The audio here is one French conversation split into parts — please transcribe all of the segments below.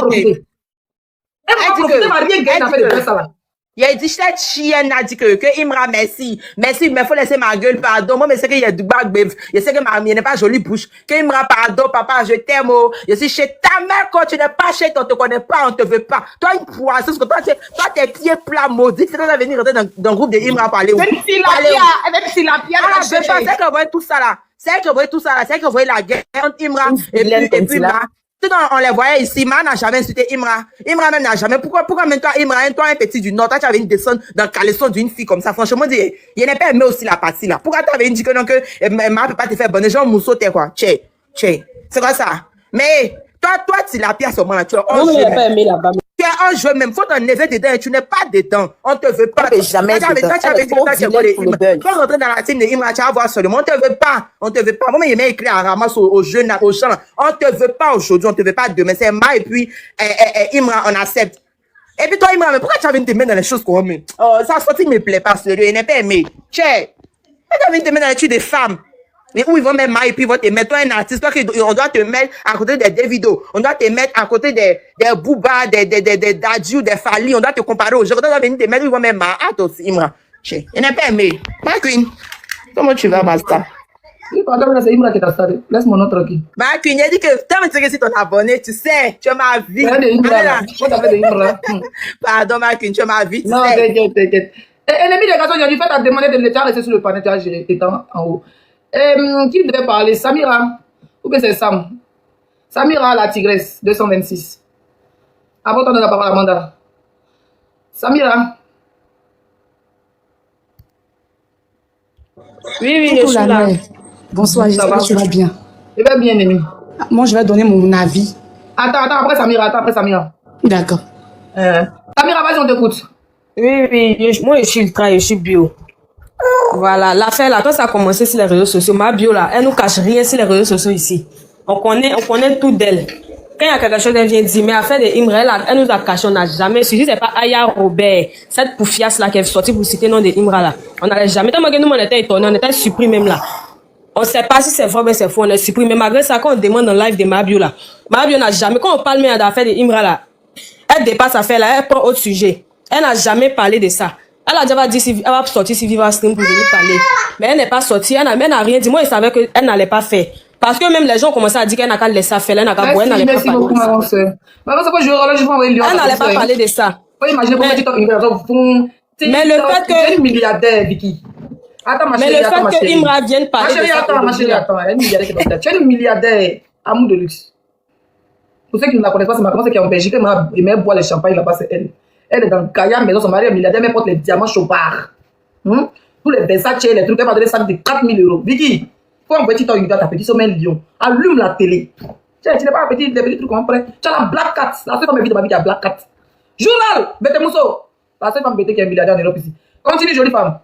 profité. Elle m'a profité, m'a rien gagné, fait de faire ça là. Il a dit, cette chienne a dit que Imra, merci, mais faut laisser ma gueule, pardon. Moi, mais c'est qu'il y a du bag, je sais que ma mère n'est pas jolie bouche. Que Imra, pardon, papa, je t'aime, je suis chez ta mère, quand tu n'es pas chez toi, on te connaît pas, on te veut pas. Toi, une poisson, toi, tes pieds plats maudits, c'est toi, venir rentrer dans le groupe de Imra parler. Même si la pierre, c'est qu'elle voyait tout ça là. C'est qu'elle voyait tout ça là. C'est qu'elle voyait la guerre entre Imra et puis là. On les voyait ici, mais on n'a jamais insulté Imra. Imra même n'a jamais. Pourquoi même toi, Imra, toi, un petit du Nord, toi, tu avais une descendre dans le caleçon d'une fille comme ça. Franchement, il n'a pas aimé aussi la partie là. Pourquoi tu avais dit que non, que Emma peut pas te faire bonne. Genre, Mousseau, t'es quoi? Tché. C'est quoi ça? Mais, toi, tu l'as pris à ce moment-là. Tu as pas aimé là-bas. Tu es un jeu même. Faut ton neveu dedans et tu n'es pas dedans. On te veut pas. Jamais dedans. Tu avais dit que tu vas rentrer dans la team de Imra, tu vas voir seulement. On te veut pas. Moi, il m'a écrit à ramasse aux jeunes, aux gens. On te veut pas aujourd'hui, on te veut pas demain. C'est Ma et puis Imra, on accepte. Et puis toi, Imra, mais pourquoi tu as envie de te mettre dans les choses qu'on met? Oh, ça sorti me plaît pas, sérieux. Il n'est pas aimé. Tchè. Tu as envie de te mettre dans les trucs des femmes. Mais où ils vont mettre Ma et puis ils vont te mettre, toi un artiste, toi on doit te mettre à côté des Davido, on doit te mettre à côté des Booba, des Dadju, des Fali, on doit te comparer aux gens, on doit venir te mettre où ils vont mettre Ma, toi aussi, Imra. Il n'est pas aimé. Ma Queen, comment tu vas, Basta? Oui, pardon, c'est Imra qui t'a starté. Laisse mon nom tranquille. Ma Queen, il a dit que tant que tu es ton abonné, tu sais, tu es ma vie. Pardon, Ma Queen, tu es ma vie, tu sais. Non, t'inquiète. Ennemi des garçons, il a dit, faites à demander de l'état rester sur le panneau, tu as géré, étant en haut. Qui devait parler? Samira? Ou bien c'est Sam? Samira, la tigresse, 226. Avant, on donne la parole à Amanda. Samira? Oui, je suis là. Bonsoir, j'espère que tu vas bien. Je vais bien, Ennemi. Moi, je vais donner mon avis. Attends, après Samira. D'accord. Samira, vas-y, on t'écoute. Oui, moi je suis ultra, je suis bio. Voilà, l'affaire là, quand ça a commencé sur les réseaux sociaux, ma bio là, elle nous cache rien sur les réseaux sociaux ici. On connaît tout d'elle. Quand il y a quelque chose, elle vient dire, mais l'affaire de Imra, elle nous a caché, on n'a jamais su. Si c'est pas Aya Robert, cette poufiasse là qui est sortie pour citer le nom de Imra là, on n'allait jamais. Tellement que nous, on était étonnés, on était surpris même là. On ne sait pas si c'est vrai, mais c'est faux, on est surpris. Mais malgré ça, quand on demande dans le live de Mabio là, Mabio n'a jamais, quand on parle même d'affaire de Imra là, elle dépasse l'affaire là, elle prend autre sujet. Elle n'a jamais parlé de ça. Elle a déjà dit elle va sortir si Viva Stream pour venir parler. Mais elle n'est pas sortie, elle n'a rien dit. Moi, je savais qu'elle n'allait pas faire. Parce que même les gens commençaient à dire qu'elle n'a qu'à laisser faire, elle n'a qu'à boire, elle n'allait pas parler. Merci beaucoup, ma soeur. Elle n'allait pas parler de ça. Mais le fait que... Tu es une milliardaire, Vicky. Attends, ma chérie, mais le fait que Imra vienne parler de ça... Ma chérie, attends. Tu es une milliardaire, amour de luxe. Pour ceux qui ne la connaissent pas, c'est ma grand-mère qui est en Belgique. Elle m'a boire les champagnes là-bas, c'est elle. Elle est dans Gaïa Maison, son mari est milliardaire, mais porte les diamants Chopard. Tous les Versace, les trucs, elle m'a donné ça de 4 000 €. Vicky, faut un petit temps, une ta petite sommeil lion. Allume la télé. Tu n'es pas un petit, des petits trucs comme après. Tu as la Black Cat. La seule femme de ma vie qui a Black Cat. Journal, Bete Mousso. La seule femme Bete qui est milliardaire en Europe ici. Continue, jolie femme.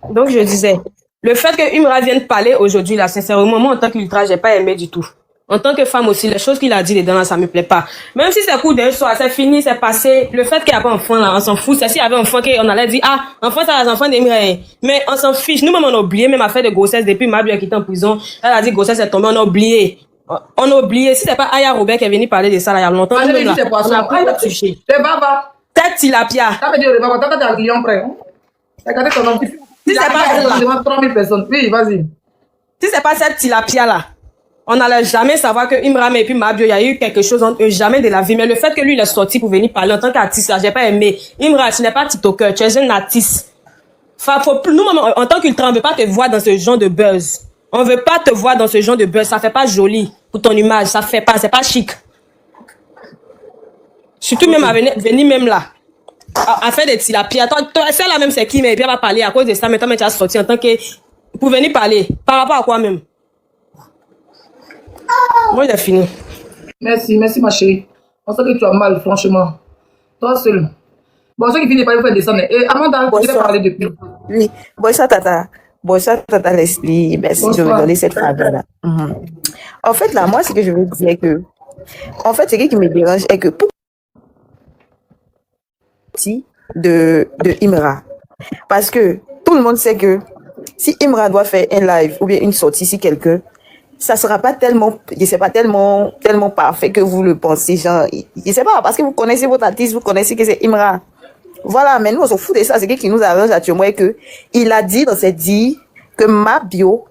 Donc, je disais, le fait que Imra vienne parler aujourd'hui, là, sincèrement, moi, en tant qu'ultra, j'ai pas aimé du tout. En tant que femme aussi, les choses qu'il a dit dedans, là, ça me plaît pas. Même si c'est coup d'un soir, c'est fini, c'est passé. Le fait qu'il n'y a pas d'enfant, là, on s'en fout. C'est s'il y avait un enfant, on allait dire, ah, enfant, ça, les enfants d'Imra. Mais on s'en fiche. Nous-mêmes, on a oublié, même affaire de grossesse, depuis ma vie qui était en prison. Elle a dit, grossesse est tombée, on a oublié. On a oublié. Si c'est pas Aya Robert qui est venu parler de ça, là, il y a longtemps, on a pas touché. C'est baba. Tête tilapia. Ça veut dire, baba, t'as un client prêt. Regardez ton nom. Si c'est pas 3 000 personnes. Oui, vas-y. Si c'est pas cette tilapia là, on n'allait jamais savoir que Imram et puis Mabio, il y a eu quelque chose entre eux, jamais de la vie. Mais le fait que lui, il est sorti pour venir parler en tant qu'artiste, là, j'ai pas aimé. Imra, tu n'es pas TikToker, tu es un artiste. Enfin, nous, en tant qu'ultra, on veut pas te voir dans ce genre de buzz. On veut pas te voir dans ce genre de buzz. Ça fait pas joli pour ton image. Ça fait pas, c'est pas chic. Surtout même à venir même là. À faire des tilapia. Toi, celle-là même, c'est qui, mais puis elle va parler à cause de ça. Mais toi, tu as sorti en tant que, pour venir parler. Par rapport à quoi même? Moi, il a fini. Merci ma chérie. On sait que tu as mal, franchement. Toi seul. Bon, ceux qui finissent par faire descendre. Et Amanda, tu veux parler depuis. Oui, bonsoir Tata. Bonsoir Tata Leslie. Merci de me donner cette faveur-là. En fait, là, moi, ce que je veux dire que... En fait, ce qui me dérange est que... Pour de Imra. Parce que tout le monde sait que si Imra doit faire un live ou bien une sortie, si quelqu'un ça sera pas tellement, je sais pas, tellement parfait que vous le pensez, genre, je sais pas, parce que vous connaissez votre artiste, vous connaissez que c'est Imra. Voilà, mais nous, on s'en fout de ça, c'est qui nous arrange actuellement et que, il a dit dans cette dit que Mabio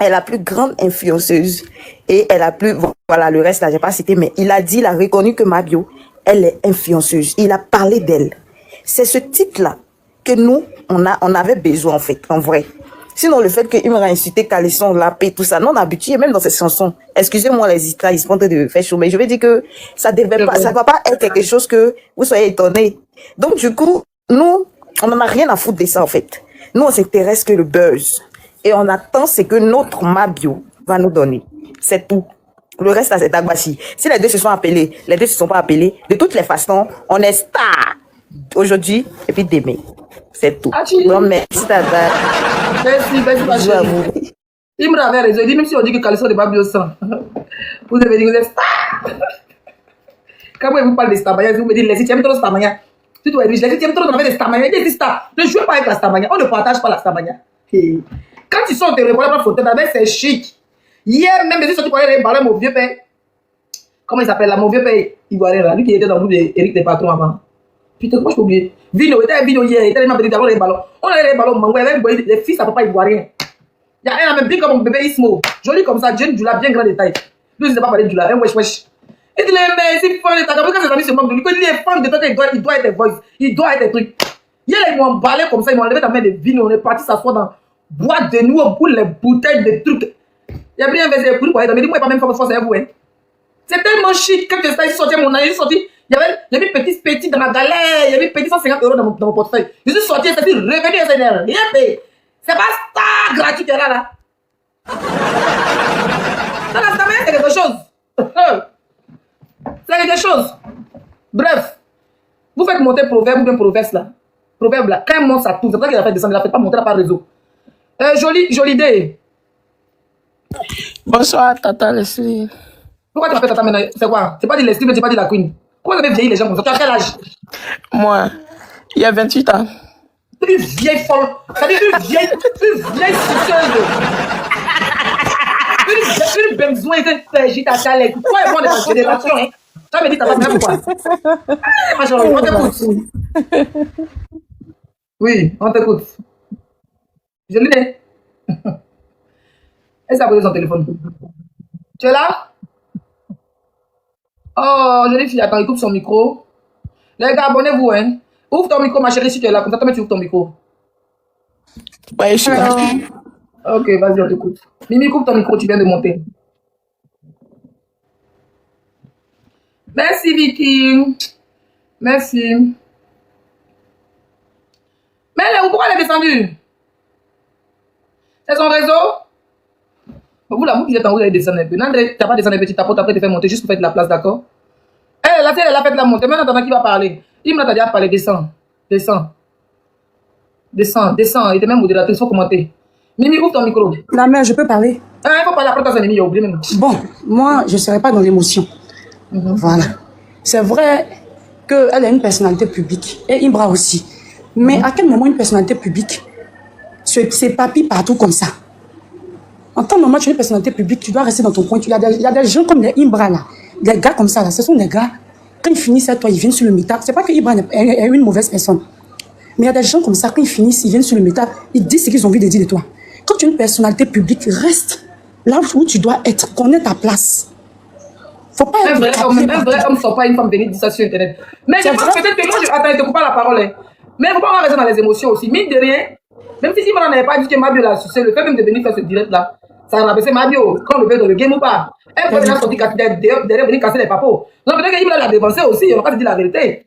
est la plus grande influenceuse et elle a plus, voilà, le reste là, j'ai pas cité, mais il a dit, il a reconnu que Mabio, elle est influenceuse. Il a parlé d'elle. C'est ce titre-là que nous, on avait besoin, en fait, en vrai. Sinon, le fait qu'il m'aurait insulté, Calisson, la paix, tout ça, non, on a habitué, même dans ces chansons. Excusez-moi, les histoires, ils sont en train de faire chaud, mais je veux dire que ça devait pas, ça va pas être quelque chose que vous soyez étonnés. Donc, du coup, nous, on n'en a rien à foutre de ça, en fait. Nous, on s'intéresse que le buzz. Et on attend ce que notre Mabio va nous donner. C'est tout. Le reste, là, c'est Dagbashi. Si les deux se sont appelés, les deux se sont pas appelés, de toutes les façons, on est star aujourd'hui et puis demain. C'est tout. Donc, merci, Tata. Merci, Bisous à vous. Imra avait raison. Il dit, même si on dit que Calisson n'est pas bio sang, vous avez dit que vous êtes star. Quand vous parlez de Starmania, vous me dites, les tu aimes trop Starmania. Si tu es riche, les tu aimes trop avec des Starmania. Il dit Star. Ne jouez pas avec la Starmania. On ne partage pas la Starmania. Quand ils sont en téléphone, la photo, c'est chic. Hier, même, je suis sorti pour aller parler à mon vieux père. Comment il s'appelle là? Mon vieux père ivoirien là. Lui qui était dans le groupe d'Éric des patrons avant. Putain, comment je peux oublier? Vino, était un Vino hier. Il était tellement petit d'avoir les ballons. On avait les ballons mango. Il y avait les fils à papa ivoirien. Il y a un même bien comme mon bébé Ismo. Joli comme ça, jeune, Djoula, bien grand détail. Lui, il ne sait pas parler de Djoula. Un wesh wesh. Et tu l'aimes, c'est fan de ta caméra. Quand ses amis se moquent de lui, quand il est fan de toi, il doit être voice. Il doit être truc. Hier, ils m'ont emballé comme ça. Ils m'ont enlevé ta main de Vino. On est parti s'asseoir dans boîte de nuit pour les bouteilles de trucs. Il y a bien un pour aller dans mais dis-moi pas même force à vous. C'est tellement chic. Quand je suis sorti mon année, il y avait petit dans ma galère, il y avait petit 150 € dans mon portefeuille. Je suis sorti, c'est revenu à SNL. Rien payé. C'est pas star gratuit qui est là. Ça là, c'est quelque chose. C'est quelque chose. Bref, vous faites monter proverbe ou bien proverbe là. Proverbe là. Quand il monte, ça tourne. C'est pour ça qu'il a fait descendre, il a fait pas monter là par réseau. Jolie idée. Bonsoir, Tata Leslie. Pourquoi tu m'appelles Tata maintenant? C'est quoi? C'est pas dit Leslie, mais tu pas dit la Queen. Pourquoi vous avez vieilli les gens comme ça? Tu as quel âge? Moi, il y a 28 ans. Une vieille folle. C'est-à-dire une vieille suceuse. Une besoin de faire ta calette. Pourquoi ils vont de ta génération, hein? Ça me dit Tata, mais pourquoi? On t'écoute. Oui, on t'écoute. Je l'ai. Elle s'est posé son téléphone. Tu es là? Oh, jolie fille, attends, il coupe son micro. Les gars, abonnez-vous, hein. Ouvre ton micro, ma chérie, si tu es là. Comme ça, toi, tu ouvres ton micro. Ouais, je suis là. Ok, vas-y, on t'écoute. Mimi, coupe ton micro, tu viens de monter. Merci, Vicky. Merci. Mais pourquoi elle est descendue? C'est son réseau? Vous, là, vous qui êtes en haut, vous allez descendre un peu. Non, tu n'as pas descendu un petit tapote, après tu fais monter juste pour faire de la place, d'accord? Elle, là, elle a fait de la montée. Maintenant, t'en as qui va parler. Il m'a déjà parlé, descends. Descends. Descends, descends. Il était même modérateur, il faut commenter. Mimi, ouvre ton micro. La mère, je peux parler? Il faut parler après ton ennemi, il a oublié même. Bon, moi, je ne serai pas dans l'émotion. Voilà. C'est vrai qu'elle est une personnalité publique. Et Imbra aussi. Mais à quel moment une personnalité publique se papille partout comme ça? En tant que maman, tu es une personnalité publique, tu dois rester dans ton coin. Il y a des gens comme les Imbra là. Des gars comme ça là. Ce sont des gars, quand ils finissent avec toi, ils viennent sur le métal. C'est pas que Imbra est une mauvaise personne. Mais il y a des gens comme ça, quand ils finissent, ils viennent sur le métal, ils disent ce qu'ils ont envie de dire de toi. Quand tu es une personnalité publique, reste là où tu dois être, connais ta place. Faut pas être un vrai homme ne sort pas une femme venir dire ça sur Internet. Mais je pense peut-être que moi, attends, je te coupe pas la parole. Hein. Mais il ne faut pas avoir raison dans les émotions aussi. Mine de rien, même si Imbra n'avait pas dit que Mabio l'a sucé, le fait même de venir faire ce direct là, ça a rabaissé Mabio, quand on le veut dans le game ou pas. Elle peut déjà sortir derrière venir casser les papos. Donc peut-être qu'Imbra l'a dévancé aussi, on va pas te dire la vérité.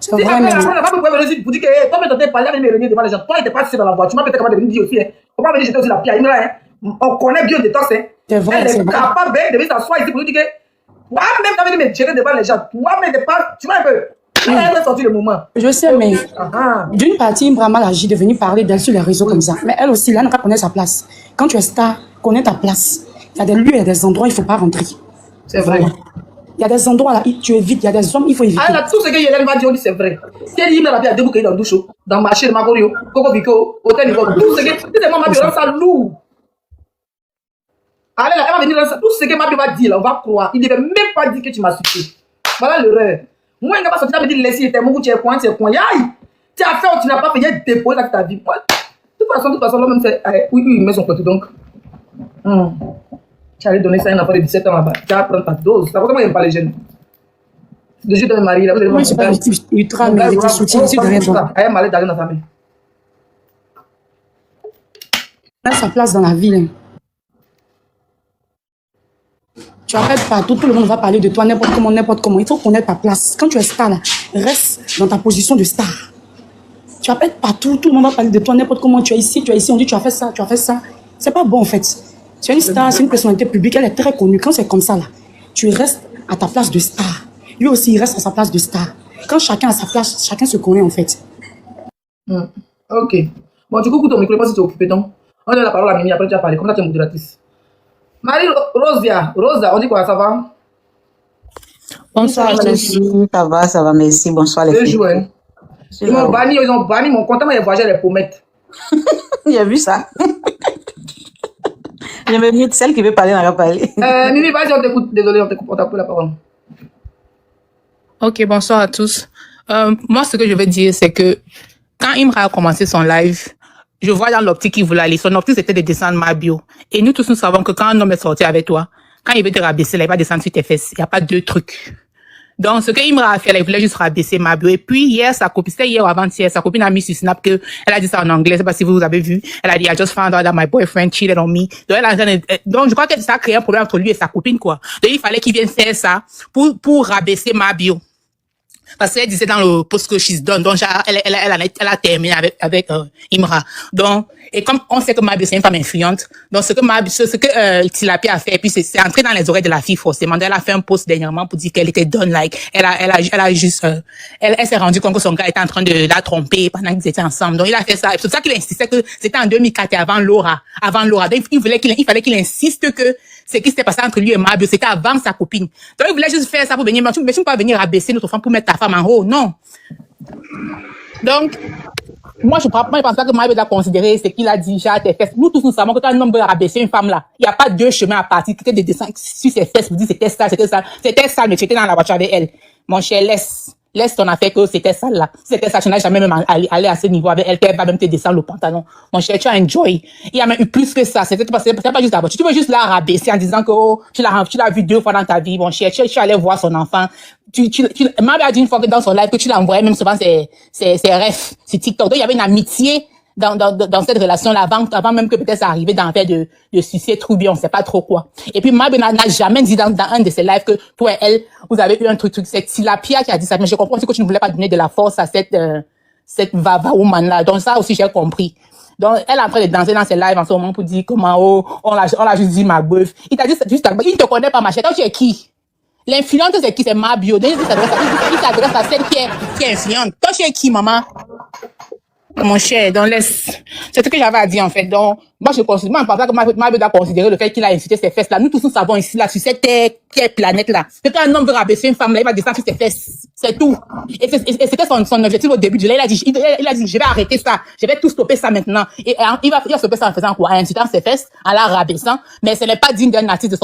C'est vrai, mais... On n'a pas pu venir pour dire que toi, tu es parlé avec mes devant les gens. Toi, tu n'es pas dans la voiture. Tu m'as peut-être capable de venir dire aussi. On va venir jeter aussi la pierre. On connaît bien des tox. C'est vrai, elle est capable de venir s'asseoir ici pour nous dire que toi-même, tu as venu me gérer devant les gens. Toi-même, tu vois un peu. Elle a sorti le moment. Je sais, mais d'une partie, Imbra mal agi de venir parler d'elle sur les réseaux comme ça. Mais elle aussi, là, elle n'a pas connaître sa place. Quand tu es star, connais ta place. Il y a des lieux, il y a des endroits, il ne faut pas rentrer. C'est vrai. Il y a des endroits là, tu évites, il y a des hommes, il faut éviter. Ah là, tout ce que Yélène va dire, c'est vrai. Si elle dit, il m'a bien débouqué dans le douche, dans le marché de Magorio, Coco Vico, Hôtel Nico, tout ce que, c'est moi, ma violence, ça lourd. Allez là, elle va venir dans ça. Tout ce que Mabio va dire là, on va croire. Il ne devait même pas dire que tu m'as suivi. Voilà l'erreur. Moi, il n'a pas sorti là, me dire, laissez, t'es mon tu es coin, tu es coin. Aïe! Tu as fait ou tu n'as pas fait, il y a déposé dans ta vie. Moi, de toute façon, l'homme, c'est. Oui, il met son côté donc. Tu allais donner ça à un enfant de 17 ans là-bas. Tu vas prendre ta dose. C'est pour ça que moi, j'aime pas les jeunes. Le jeu de mon mari, là, vous allez Moi, je sais pas le type ultra, mais il était soutien, c'est de raison. Elle est malade d'aller dans sa main. Elle a sa place dans la ville. Hein. Tu appelles partout, tout le monde va parler de toi, n'importe comment, n'importe comment. Il faut connaître ta place. Quand tu es star, là, reste dans ta position de star. Tu appelles partout, tout le monde va parler de toi, n'importe comment. Tu es ici, on dit tu as fait ça, tu as fait ça. C'est pas bon en fait. Tu es une star, c'est une personnalité publique, elle est très connue. Quand c'est comme ça, là, tu restes à ta place de star. Lui aussi, il reste à sa place de star. Quand chacun a sa place, chacun se connaît en fait. Ok. Bon, du coup, ton micro, je sais pas si tu es occupé donc. On donne la parole à Mimi, après tu vas parler. Comme ça, tu es modératrice. Rosia, on dit quoi, ça va? Bonsoir les filles, ça va, merci. Bonsoir les Deux filles. jours, hein. Ils ont banni mon compte, mais voyager les pommettes. J'ai vu ça. J'ai même mis celle qui veut parler, n'a pas parlé. Mimi, vas-y, on t'écoute. Désolé, on t'a coupé la parole. Ok, bonsoir à tous. Moi, ce que je veux dire, c'est que quand Imra a commencé son live, je vois dans l'optique qu'il voulait aller. Son optique, c'était de descendre Mabio. Et nous tous, nous savons que quand un homme est sorti avec toi, quand il veut te rabaisser, là, il va descendre sur tes fesses. Il n'y a pas deux trucs. Donc, ce que Imra a fait, là, il voulait juste rabaisser Mabio. Et puis, hier, sa copine, c'était hier ou avant-hier, sa copine a mis sur Snap que, elle a dit ça en anglais, je sais pas si vous avez vu. Elle a dit, I just found out that my boyfriend cheated on me. Donc, je crois que ça a créé un problème entre lui et sa copine, quoi. Donc, il fallait qu'il vienne faire ça pour rabaisser Mabio. Parce qu'elle disait dans le post que she's done, donc elle a terminé avec Imra. Donc, et comme on sait que Mabio c'est une femme influente, donc ce que Tilapia a fait, et puis c'est entré dans les oreilles de la fille forcément. Donc, elle a fait un post dernièrement pour dire qu'elle était done, like elle a juste, elle s'est rendue compte que son gars était en train de la tromper pendant qu'ils étaient ensemble. Donc il a fait ça. C'est pour ça qu'il insistait que c'était en 2004 et avant Laura. Donc il fallait qu'il insiste que ce qui s'était passé entre lui et Mabio, c'était avant sa copine. Donc il voulait juste faire ça pour venir, mais tu ne peux pas venir abaisser notre femme pour mettre ta femme en haut, non. Donc, moi, je pense pas que Mabio doit considérer ce qu'il a dit, j'ai tes fesses. Nous tous, nous savons que quand un homme veut rabaisser une femme là, il n'y a pas deux chemins à partir, que de descendre sur ses fesses pour dire c'était sale, mais tu étais dans la voiture avec elle. Mon cher, laisse ton affaire que c'était sale là. Si c'était ça, tu n'as jamais même allé à ce niveau avec elle, qu'elle va même te descendre le pantalon. Mon cher, tu as enjoy. Il y a même eu plus que ça. C'était pas juste la voiture. Tu veux juste la rabaisser en disant que, oh, tu l'as vu 2 fois dans ta vie, mon cher. Tu allais voir son enfant. Mabio a dit une fois que dans son live que tu l'envoyais même souvent ses refs sur TikTok. Donc, il y avait une amitié dans cette relation-là, avant même que peut-être ça arrivait dans l'affaire de suicide Troubion, on sait pas trop quoi. Et puis, Mabio n'a jamais dit dans un de ses lives que toi et elle, vous avez eu un truc, c'est Tilapia qui a dit ça, mais je comprends aussi que tu ne voulais pas donner de la force à cette vava woman-là. Donc ça aussi, j'ai compris. Donc, elle est en train de danser dans ses lives en ce moment pour dire comment, oh, on l'a juste dit ma boeuf. Il t'a dit juste, il ne te connaît pas, ma chère. Toi, tu es qui? L'influente, c'est qui? C'est Mabio. Donc, il s'adresse à celle qui est influente. Toi, tu es qui, maman? Mon cher, donc laisse. C'est ce que j'avais à dire, en fait. Donc, moi, je pense pas que Mabio doit considérer le fait qu'il a incité ses fesses là. Nous tous nous savons ici, là, sur cette terre, planète là. C'est quand un homme veut rabaisser une femme là, il va descendre sur ses fesses. C'est tout. Et c'était son objectif au début du live. Il a dit, je vais arrêter ça. Je vais tout stopper ça maintenant. Et il va stopper ça en faisant quoi? En incitant ses fesses, en la rabaissant. Mais ce n'est pas digne d'un artiste de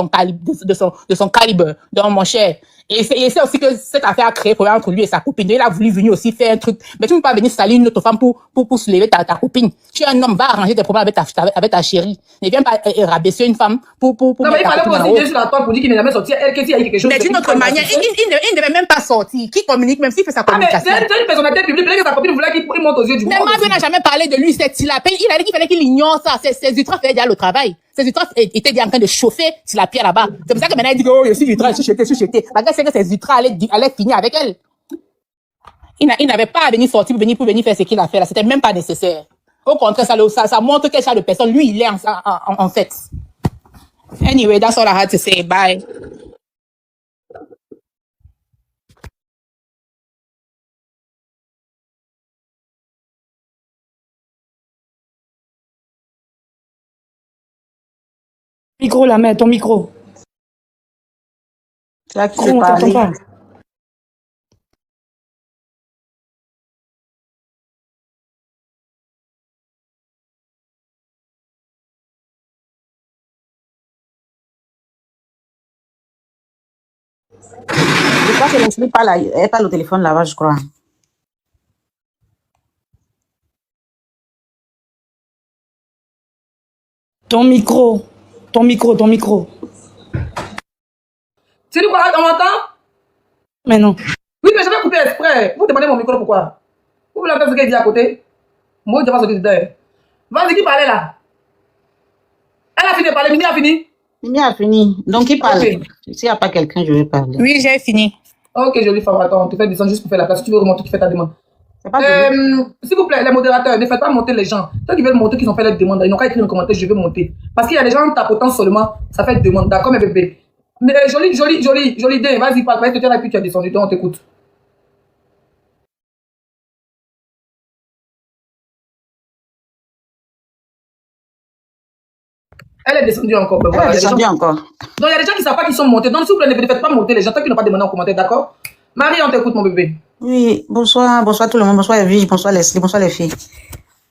son calibre. Donc, mon cher. Et c'est aussi que cette affaire a créé problème entre lui et sa copine. Il a voulu venir aussi faire un truc. Mais tu ne peux pas venir salir une autre femme pour soulever ta copine. Tu es un homme, va arranger tes problèmes avec ta chérie. Ne viens pas rabaisser une femme pour non, mais il fallait aussi bien sur la toile pour dire qu'il n'est jamais sorti. Elle, qu'il y a quelque chose. Mais d'une autre manière, il ne devait même pas sortir. Qui communique, même s'il fait sa communication. Ah, mais c'est une personnalité publique. Peut-être que sa copine voulait qu'il monte aux yeux du monde. Mais Mabio n'a jamais parlé de lui, cette Tilapia. Il a dit qu'il fallait qu'il ignore ça. Ses ultras faisaient déjà le travail. Ses ultras étaient déjà en train de chauffer Tilapia là-bas. C'est pour ça que maintenant il dit que, oh, je suis ultra, je suis jeté. La gars, c'est que ses ultras allaient finir avec elle. Il n'avait pas à venir sortir pour venir faire ce qu'il a fait là. C'était même pas nécessaire. Au contraire, ça montre quel genre de personne lui, il est en fait. Anyway, that's all I had to say. Bye. Micro, la main, ton micro. C'est là qui On peut t'entend parler. pas. Je crois que Leslie elle parle au téléphone là-bas, je crois. Ton micro. Ton micro, ton micro. Tu dis quoi, on m'entend? Mais non. Oui, mais je vais couper exprès. Vous demandez mon micro pourquoi? Vous voulez entendre ce qu'elle dit à côté? Moi, je vais sortir dedans. Vas-y, qui parlait là? Elle a fini de parler, Mimi a fini? Mimi a fini. Donc, qui parle? Ok. S'il n'y a pas quelqu'un, je vais parler. Oui, j'ai fini. Ok, jolie femme, attends, on te fait descendre juste pour faire la place. Si tu veux remonter, tu fais ta demande. C'est pas joli. S'il vous plaît, les modérateurs, ne faites pas monter les gens. Ceux qui veulent monter, qui ont fait leur demande, ils n'ont qu'à écrire dans le commentaire, je veux monter. Parce qu'il y a des gens tapotant seulement, ça fait demande. D'accord, mes bébés? Mais jolie idée, vas-y, parle, parce que tu as puis tu as descendu, donc on t'écoute. Elle est descendue encore. Ben, voilà, Elle est descendue encore. Donc il y a des gens qui ne savent pas qu'ils sont montés. Donc s'il vous plaît, ne faites pas monter les gens tant qu'ils n'ont pas demandé en commentaire, d'accord? Marie, on t'écoute, mon bébé. Oui, bonsoir tout le monde. Bonsoir Evige, bonsoir Leslie, bonsoir les filles.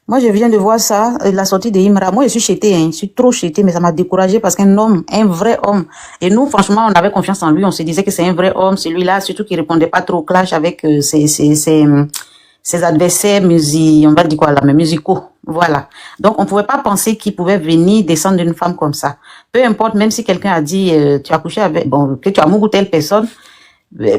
Moi, je viens de voir ça, la sortie de Imra. Moi, je suis chétée, hein. Je suis trop chétée, mais ça m'a découragée parce qu'un homme, un vrai homme. Et nous, franchement, on avait confiance en lui. On se disait que c'est un vrai homme, celui-là, surtout qu'il répondait pas trop au clash avec ses adversaires on va dire quoi là, mais musicaux. Voilà. Donc, on pouvait pas penser qu'il pouvait venir descendre d'une femme comme ça. Peu importe, même si quelqu'un a dit, tu as couché avec, bon, que tu as mouru telle personne,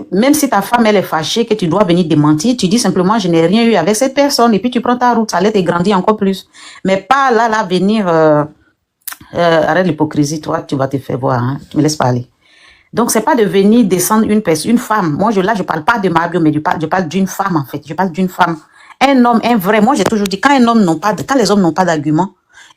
même si ta femme, elle est fâchée, que tu dois venir démentir, tu dis simplement, je n'ai rien eu avec cette personne, et puis tu prends ta route, ça allait te grandir encore plus. Mais pas là, venir, arrête l'hypocrisie, toi, tu vas te faire voir, hein. Tu me laisses parler. Donc, c'est pas de venir descendre une femme. Moi, je parle pas de Mabio, mais je parle d'une femme, en fait. Je parle d'une femme. Un homme, un vrai. Moi, j'ai toujours dit, quand les hommes n'ont pas d'argument,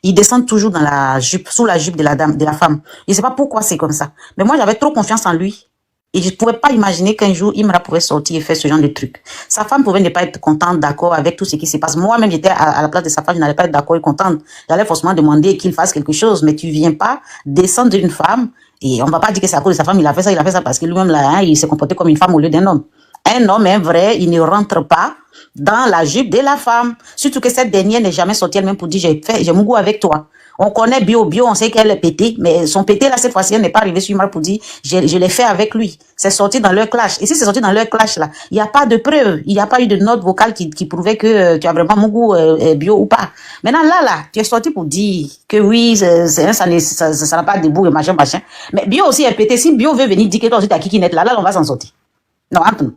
ils descendent toujours dans la jupe, sous la jupe de la femme. Je sais pas pourquoi c'est comme ça. Mais moi, j'avais trop confiance en lui. Et je pouvais pas imaginer qu'un jour, Imra pouvait sortir et faire ce genre de truc. Sa femme pouvait ne pas être contente, d'accord avec tout ce qui se passe. Moi-même, j'étais à la place de sa femme, je n'allais pas être d'accord et contente. J'allais forcément demander qu'il fasse quelque chose, mais tu viens pas descendre d'une femme, et on va pas dire que c'est à cause de sa femme, il a fait ça parce que lui-même, là, hein, il s'est comporté comme une femme au lieu d'un homme. Un homme, un vrai, il ne rentre pas dans la jupe de la femme. Surtout que cette dernière n'est jamais sortie elle-même pour dire, j'ai mon goût avec toi. On connaît Bio, on sait qu'elle est pétée, mais son pété là, cette fois-ci, elle n'est pas arrivée sur Imra pour dire, je l'ai fait avec lui. C'est sorti dans leur clash. Et si c'est sorti dans leur clash là, il n'y a pas de preuve, il n'y a pas eu de note vocale qui prouvait que tu as vraiment mon goût Bio ou pas. Maintenant là, tu es sorti pour dire que oui, ça n'a pas de bout et machin. Mais Bio aussi est pété. Si Bio veut venir dire que toi aussi tu as kikinette là, on va s'en sortir. Non, Anton.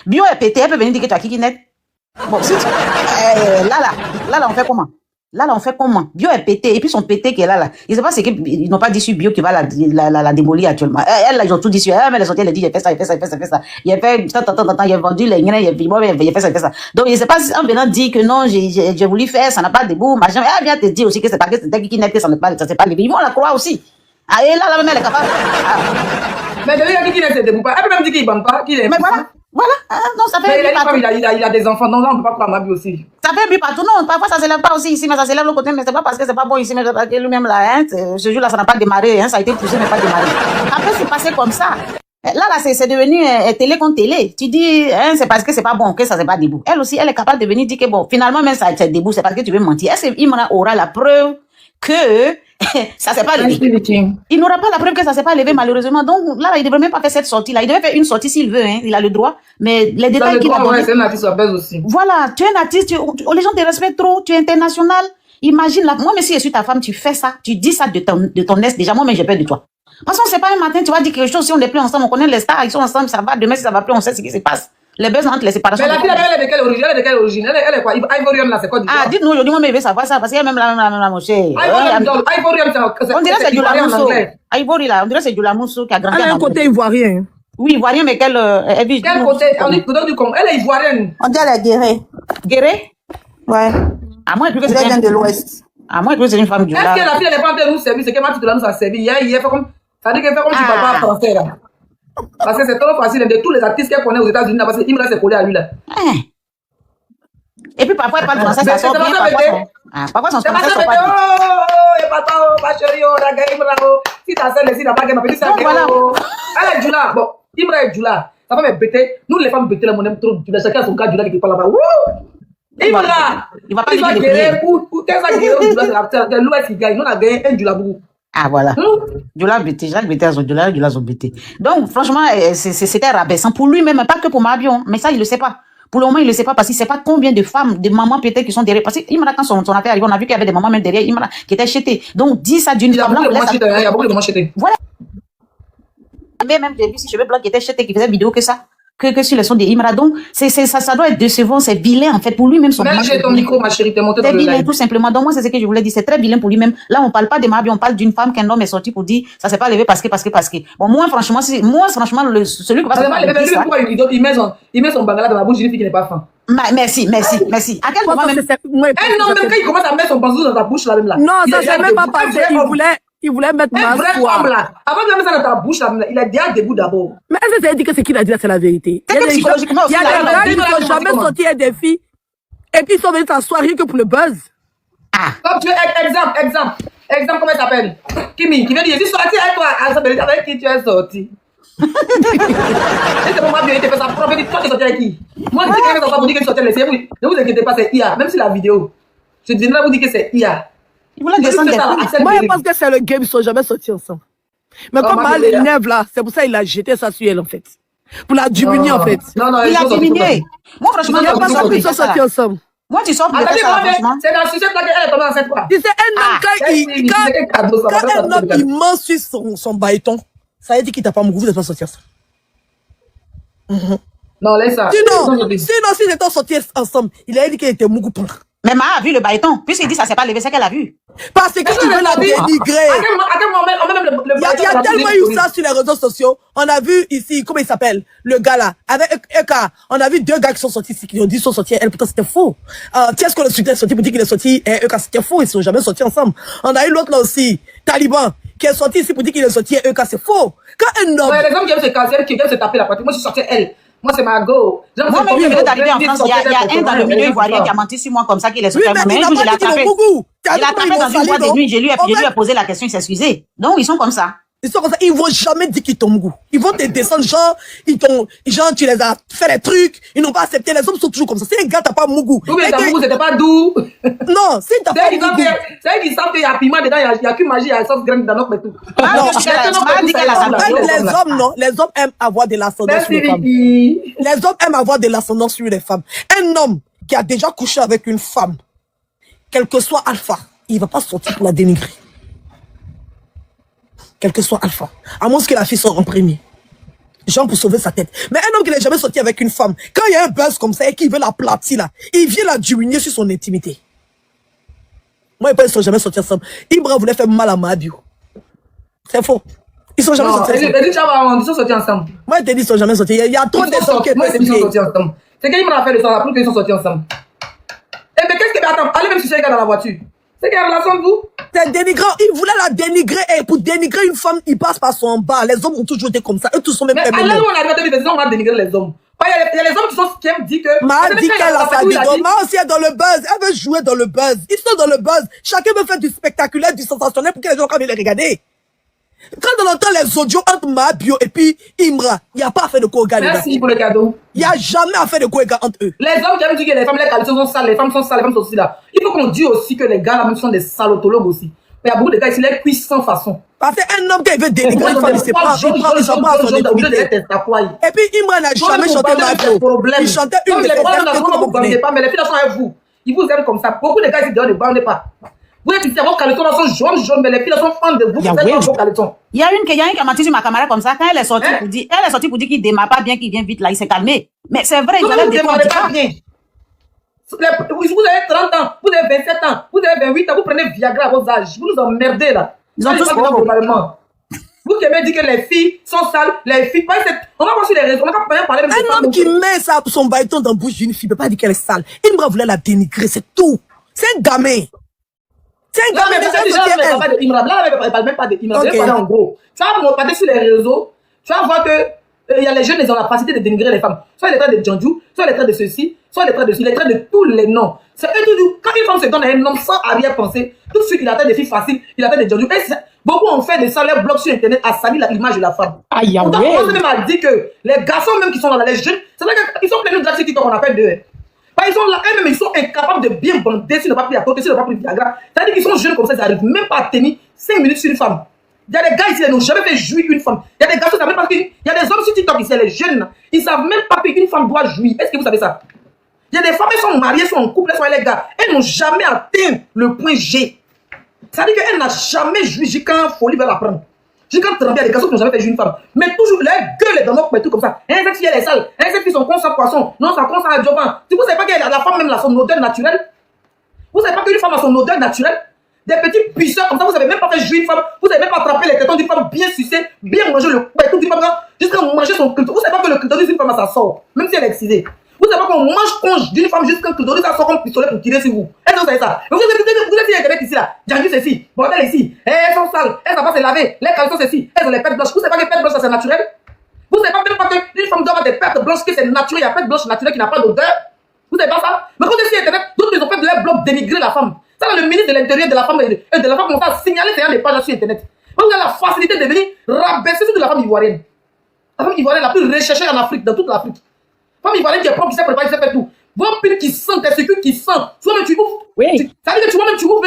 Bio est pété, elle peut venir dire que tu as kikinette. Bon, si là, on fait comment? Là, on fait comment? Bio est pété, et puis son pété qui est là. Je sais pas, c'est qu'ils n'ont pas dit sur Bio qui va la démolir actuellement. Elle, ils ont tout dit sur elle, mais elle est sortie, elle a dit, j'ai fait ça. Il a fait, il a vendu les grains, il a fait ça. Donc, je sais pas, en venant dire que non, j'ai voulu faire, ça n'a pas de bout, machin. Elle vient te dire aussi que c'est pas que c'était qui n'est que ça s'est pas levé. Ils vont la croire aussi. Ah, et là, même, elle est capable. Mais d'ailleurs, qui n'est debout pas. Elle peut même dire qu'il ne bande pas, qu'il est. Mais voilà, non, ça fait un partout. Il a des enfants, donc là, on ne peut pas prendre ma vie aussi. Ça fait un but partout, non, parfois ça ne s'élève pas aussi ici, mais ça s'élève de l'autre côté, mais c'est pas parce que c'est pas bon ici, mais parce que lui-même là, hein, ce jour-là, ça n'a pas démarré, hein, ça a été poussé, mais pas démarré. Après, c'est passé comme ça. Là, c'est devenu télé contre télé. Tu dis, hein, c'est parce que c'est pas bon, que ça c'est pas debout. Elle aussi, elle est capable de venir dire que bon, finalement, même ça c'est debout, c'est parce que tu veux mentir. Est-ce qu'il aura la preuve que ça s'est pas levé? Il n'aura pas la preuve que ça s'est pas levé, malheureusement. Donc là, il devrait même pas faire cette sortie-là. Il devait faire une sortie s'il veut, hein. Il a le droit. Mais les détails qu'il a donnés. C'est un artiste à base aussi. Voilà, tu es un artiste, les gens te respectent trop, tu es international. Imagine là, moi, mais si je suis ta femme, tu fais ça, tu dis ça de ton ex, déjà, moi, mais j'ai peur de toi. Parce qu'on sait pas un matin, tu vas dire quelque chose, si on n'est plus ensemble, on connaît les stars, ils sont ensemble, ça va, demain, si ça va plus, on sait ce qui se passe. Les besoins entre les séparations. Mais la fille, elle est de quelle origine? Elle est quoi? Ivorian là, c'est quoi? Ah, dites-nous aujourd'hui, moi, mais je veux savoir ça, parce qu'il y a même la mon cher. Ivorian, on dirait que c'est du Lamousso. Ivory là, on dirait que c'est du Lamousso qui a grandi. Elle a un côté ivoirien. Oui, ivoirien, mais quel côté? On dit du Congo. Elle est ivoirienne. On dit elle est guérée. Guérée? Ouais. À moins que c'est vient de l'Ouest. À moins que c'est une femme du Est-ce que la fille, elle n'est pas en train de nous servir? C'est que ma fille de là nous a servi. Il fait comme. Ça dit qu'elle fait comme si tu parles pas français là. Parce que c'est trop facile de tous les artistes qu'elle connaît aux États-Unis, parce qu'il me laisse coller à lui là. Et puis parfois, elle parle français, ça sort bien. Parfois, son français sort pas bien. Si t'as celle ici, t'as pas qu'elle dit ça. Elle est du là. Bon, Imra est du là. Sa femme est bêtée. Nous, les femmes bêtées, là, on aime trop. Chacun a son gars du là qui parle là-bas. Imra! Il va pas guérir pour 15 ans guérir du là, c'est l'Ouest qui gagne. Nous, on a gagné un du là beaucoup. Ah, voilà. Djoula BT, Jacques BT, Djoula BT. Donc, franchement, c'était rabaissant pour lui-même, pas que pour Mabio, mais ça, il le sait pas. Pour le moment, il ne le sait pas parce qu'il ne sait pas combien de femmes, de mamans peut-être qui sont derrière. Parce qu'Imra, quand son affaire arrive, on a vu qu'il y avait des mamans même derrière Imra qui étaient chétées. Donc, dis ça d'une femme. Il y a beaucoup de mamans chétées. Voilà. Mais même, j'ai vu si cheveux blancs qui étaient chétés, qui faisaient vidéo que ça. Que sur le son de Imra. Donc, ça doit être décevant, c'est vilain, en fait, pour lui-même. Même j'ai ton micro, ma chérie, t'es montée dans le live. C'est vilain, tout simplement. Donc, moi, c'est ce que je voulais dire. C'est très vilain pour lui-même. Là, on parle pas de Mabio, on parle d'une femme qu'un homme est sorti pour dire, ça s'est pas levé parce que. Bon, moi, franchement, celui qui va se faire. Il met son bangala dans la bouche d'une fille qui n'est pas faim. Merci. À quel moment même. Non, même quand il commence à mettre son bandeau dans ta bouche, là, même là. Non, ça s'est même pas passé. Il voulait mettre ma foi. Là. Avant de mettre ça dans ta bouche, là, il a déjà debout d'abord. Mais est-ce que ça veut dire que ce qu'il a dit là, c'est la vérité? Il y a des gens qui n'ont jamais sorti des filles et puis ils sont venus t'asseoir rien que pour le buzz. Comme tu veux, exemple, comment il s'appelle? Kimi, qui vient dire, je suis sorti avec toi, avec qui tu es sorti? C'est pour moi, il était fait ça propre, il dit, toi tu es sorti avec qui? Moi, je dis que quelqu'un vous dire que tu sortais avec lui. Ne vous inquiétez pas, c'est IA, même si la vidéo. Je viendrai vous dire que c'est IA. Moi, je pense que c'est le game, ils sont jamais sortis ensemble. Mais comme elle l'énerve là, c'est pour ça qu'il a jeté ça sur elle en fait. Pour la diminuer en fait. Non, il a diminué. Moi, franchement, il n'y a pas sorti, ils sont sortis ensemble. Moi, tu sors de ça, franchement. C'est dans le sujet là qu'elle est tombée enceinte quoi. Tu sais, quand un homme il ment sur son baïton, ça veut dire qu'il t'a pas mouru, vous n'êtes pas sortis ensemble. Non, laisse ça. Sinon, s'ils étaient sortis ensemble, il a dit qu'il était mouru pour. Mais Ma a vu le baïton. Puisqu'il dit ça s'est pas levé, c'est qu'elle a vu. Parce que tu veux la dénigrer. Il y a tellement eu ça sur les réseaux sociaux. On a vu ici, comment il s'appelle, le gars là, avec Eka. On a vu deux gars qui sont sortis ici, qui ont dit qu'ils sont sortis. Elle, pourtant, c'était faux. Qu'est-ce qu'on est sorti pour dire qu'il est sorti? Eka, c'était faux. Ils sont jamais sortis ensemble. On a eu l'autre là aussi, Taliban, qui est sorti ici pour dire qu'il est sorti. Eka, c'est faux. Quand un homme. Ouais, les hommes qui aiment se casser, qui aiment se taper la partie. Moi, je suis sorti elle. Moi, c'est ma go. Moi, même, je venais d'arriver en France. Il y a un dans le milieu ivoirien qui a menti sur moi comme ça, qu'il est sorti. Mais il a tapé. Il a tapé dans une boîte de nuit. Je lui ai posé la question, il s'est excusé. Donc, ils sont comme ça. Ils sont comme ça. Ils vont jamais dire qu'ils t'ont goût. Ils vont te descendre, genre, tu les as fait des trucs. Ils n'ont pas accepté. Les hommes sont toujours comme ça. Si un gars t'as pas mougou. Oui, mais Mougou, c'était pas doux. Non, si t'as pas mougou. C'est eux qui savent qu'il y a piment dedans, il y a qu'une magie, il y a une sauce graine dans notre tout. Les hommes, non. Les hommes aiment avoir de l'ascendance sur les femmes. Les hommes aiment avoir de l'ascendance sur les femmes. Un homme qui a déjà couché avec une femme, quel que soit alpha, il va pas sortir pour la dénigrer. Quel que soit alpha. À moins que la fille soit en premier. Genre pour sauver sa tête. Mais un homme qui n'a jamais sorti avec une femme, quand il y a un buzz comme ça et qu'il veut l'aplatir là, il vient la diminuer sur son intimité. Moi et pas, ils sont jamais sortis ensemble. Ibra voulait faire mal à Mabio. C'est faux. Ils sont jamais sortis ensemble. Ils sont sortis ensemble. Moi, je te dis, ils sont jamais sortis. Il y a trop de gens qui sont sortis ensemble. C'est qu'Ibra a fait le sang, après qu'ils sont sortis ensemble. Eh mais qu'est-ce qu'il va attendre? Allez même chercher un gars dans la voiture. C'est quelle relation de vous? C'est dénigrant. Il voulait la dénigrer. Et pour dénigrer une femme, il passe par son bas. Les hommes ont toujours été comme ça. Eux tous sont même mais féminins. Mais alors, on a dit on va dénigrer les hommes. Il y a les hommes qui aiment dire que... Ma dit qu'elle a sa vidéo. Ma aussi est dans le buzz. Elle veut jouer dans le buzz. Ils sont dans le buzz. Chacun veut faire du spectaculaire, du sensationnel pour que les gens viennent les regarder. Quand on entend les audios entre Mabio et puis Imra, il n'y a pas à faire de co-égard. Merci pour le cadeau. Il n'y a jamais à faire de co-égard entre eux. Les hommes qui aiment dire que les femmes, les qualités sont sales, les femmes sont sales, les femmes sont aussi là. Il faut qu'on dise aussi que les gars là sont des salotologues aussi. Mais il y a beaucoup de gars ici, les cuissent sans façon. Parce qu'un homme qui veut dénigrer une femme, il ne sait pas, il s'en prend à son intimité. Et puis Imra n'a jamais chanté Mabio. Il chantait une de ses textes. Mais les filles sont avec vous. Ils vous aiment comme ça. Beaucoup de gars ici dehors ne bandent pas. Vous êtes ici, vos caleçons sont jaunes, mais les filles sont fans de vous. Il y a une qui a menti sur ma camarade comme ça. Quand elle est sortie pour dire, qu'il démarre pas bien, qu'il vient vite là, il s'est calmé. Mais c'est vrai, il allait démarrer pas bien. Vous avez 30 ans, vous avez 27 ans, vous avez 28 ans, vous prenez Viagra à vos âges. Vous nous emmerdez là. Ils ont tous globalement. Vous qui aimez dire que les filles sont sales, les filles, on va voir sur les réseaux, on va pas parler de un homme qui met son bâton dans la bouche d'une fille, ne peut pas dire qu'elle est sale. Il voulait la dénigrer, c'est tout. C'est un gamin. C'est un gamin. Elle parle même pas de Imra. Elle parle en gros. Tu vas regarder sur les réseaux, tu vas voir que il y a les jeunes, ils ont la capacité de dénigrer les femmes. Soit les traits de Djandjou, soit les traits de ceci, soit les traits de ceci, les traits de tous les noms. C'est quand une femme se donne à un homme sans arrière-pensée, tout de suite il a des filles faciles, il a des Djandjou. Beaucoup ont fait de ça, les blogs sur internet à salir l'image de la femme. Aïe, on même a dit que les garçons même qui sont là, les jeunes, c'est vrai qu'ils sont pleins de drague sur TikTok, on appelle d'eux. Ils sont là, eux-mêmes, ils sont incapables de bien bander s'ils n'ont pas pris à côté, s'ils n'ont pas pris de Viagra. C'est-à-dire qu'ils sont jeunes comme ça, ils n'arrivent même pas à tenir 5 minutes sur une femme. Il y a des gars ici, ils n'ont jamais fait jouir une femme. Il y a des gars qui ne savent même pas qu'il y a des hommes sur TikTok ici, les jeunes, ils ne savent même pas qu'une femme doit jouir. Est-ce que vous savez ça? Il y a des femmes, elles sont mariées, elles sont en couple, elles sont les gars. Elles n'ont jamais atteint le point G. Ça veut dire qu'elle n'a jamais joui jusqu'à folie va la prendre. Jusqu'à trembler, il y a des garçons qui n'ont jamais fait jouir une femme. Mais toujours, leur gueule est dans notre tout comme ça. Cette fille, elle est sale. Cette fille, son con sans poisson. Non, sa con sans adjuvant. Vous ne savez pas que la femme même a son odeur naturelle? Vous ne savez pas qu'une femme a son odeur naturelle? Des petits puisseurs comme ça, vous savez même pas fait jouir une femme. Vous savez même pas attraper les tétons d'une femme bien sucée, bien manger le tout d'une femme jusqu'à manger son clitoris. Vous savez pas que le clitoris d'une femme, ça sort. Même si elle est excisée. Vous savez pas qu'on mange conge d'une femme jusqu'à que le ça sort comme pistolet pour tirer sur vous. Est-ce que vous savez ça? Mais vous êtes Internet ici là. Jangus ici. Bordel ici. Elles sont sales. Elles ne savent pas se laver. Les caleçons ici. Elles ont les pertes blanches. Vous savez pas que les pertes blanches ça c'est naturel? Vous savez pas même pas qu'une femme doit avoir des pertes blanches que c'est naturel. Il y a pertes blanches naturelles qui n'a pas d'odeur. Vous savez pas ça? Mais quand vous êtes sur Internet, d'autres ils ont fait de leur blog dénigrer la femme. Ça là, le ministre de l'Intérieur de la femme et de la femme commence à signaler c'est des pages sur Internet. Vous avez la facilité de venir rabaisser sur de la femme ivoirienne. La femme ivoirienne la plus recherchée en Afrique, dans toute l'Afrique. Femme ivoirienne qui est propre, qui sait préparer, qui sait faire tout. Vos pines qui sentent, tes sécures qui sentent. Toi-même, tu ouvres. Oui. Ça veut dire que tu ouvres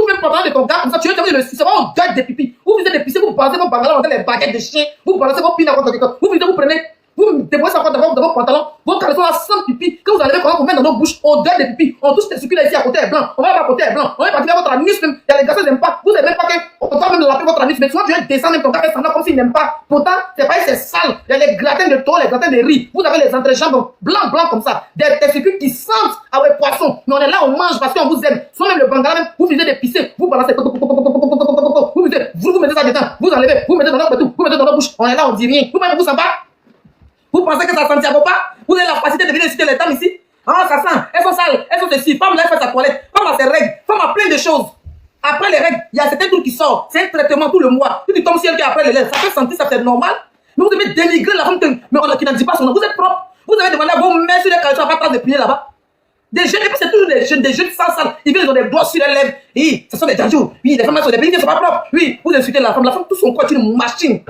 même pendant de ton gars, comme ça, tu veux te dire, c'est vraiment au gars des pipis. Vous visez des piscines, vous balancez vos bangala dans les baguettes de chiens, vous balancez vos pines à contre quelqu'un. Vous visez, vous prenez, vous déposez ça dans vos pantalons, vos caleçons à 100 pipis. Quand vous allez comment vous mettez dans nos bouches, odeur de pipi. On touche tes sécures là ici à côté est blanc. On va à côté est blanc. On va partir vers votre anus même. Il y a les garçons qui n'aiment pas. Vous savez même pas qu'on doit même laver votre anus. Mais souvent, tu viens descendre même ton gars fait semblant comme s'il n'aime pas. Pourtant, c'est pas c'est sale. Il y a les gratins de tôle, les gratins de riz. Vous avez les entrejambes blancs comme ça. Des sécures qui sentent à ouais poisson. Mais on est là, on mange parce qu'on vous aime. Soit même le bangala même, vous visez des pisser, vous balancez. Vous visez, vous mettez ça dedans. Vous enlevez, vous mettez dans notre tout, vous mettez dans notre bouche. On est là, on dit rien. Vous-même, vous sentez pas? Vous pensez que ça ne sentira pas? Vous avez la facilité de venir citer les dames ici? Ah, ça sent, elles sont sales, elles sont ceci. Femme là, elle fait sa toilette. Femme a ses règles. Femme a plein de choses. Après les règles, il y a certains trucs qui sortent. C'est un traitement tout le mois. Tu tombes si elle qui après les lèvres. Ça fait sentir, ça fait normal. Mais vous devez dénigrer la femme qui n'a dit pas son nom. Vous êtes propre. Vous avez demandé à vos mères sur les caleçons à pas de plier là-bas. Des jeunes, et puis c'est toujours des jeunes sans sale. Ils viennent, ils ont des doigts sur les lèvres. Oui, ce sont des janjous. Oui, les femmes là sont des pays qui ne sont pas propres. Oui, vous insultez la femme. La femme, tout son corps est une machine.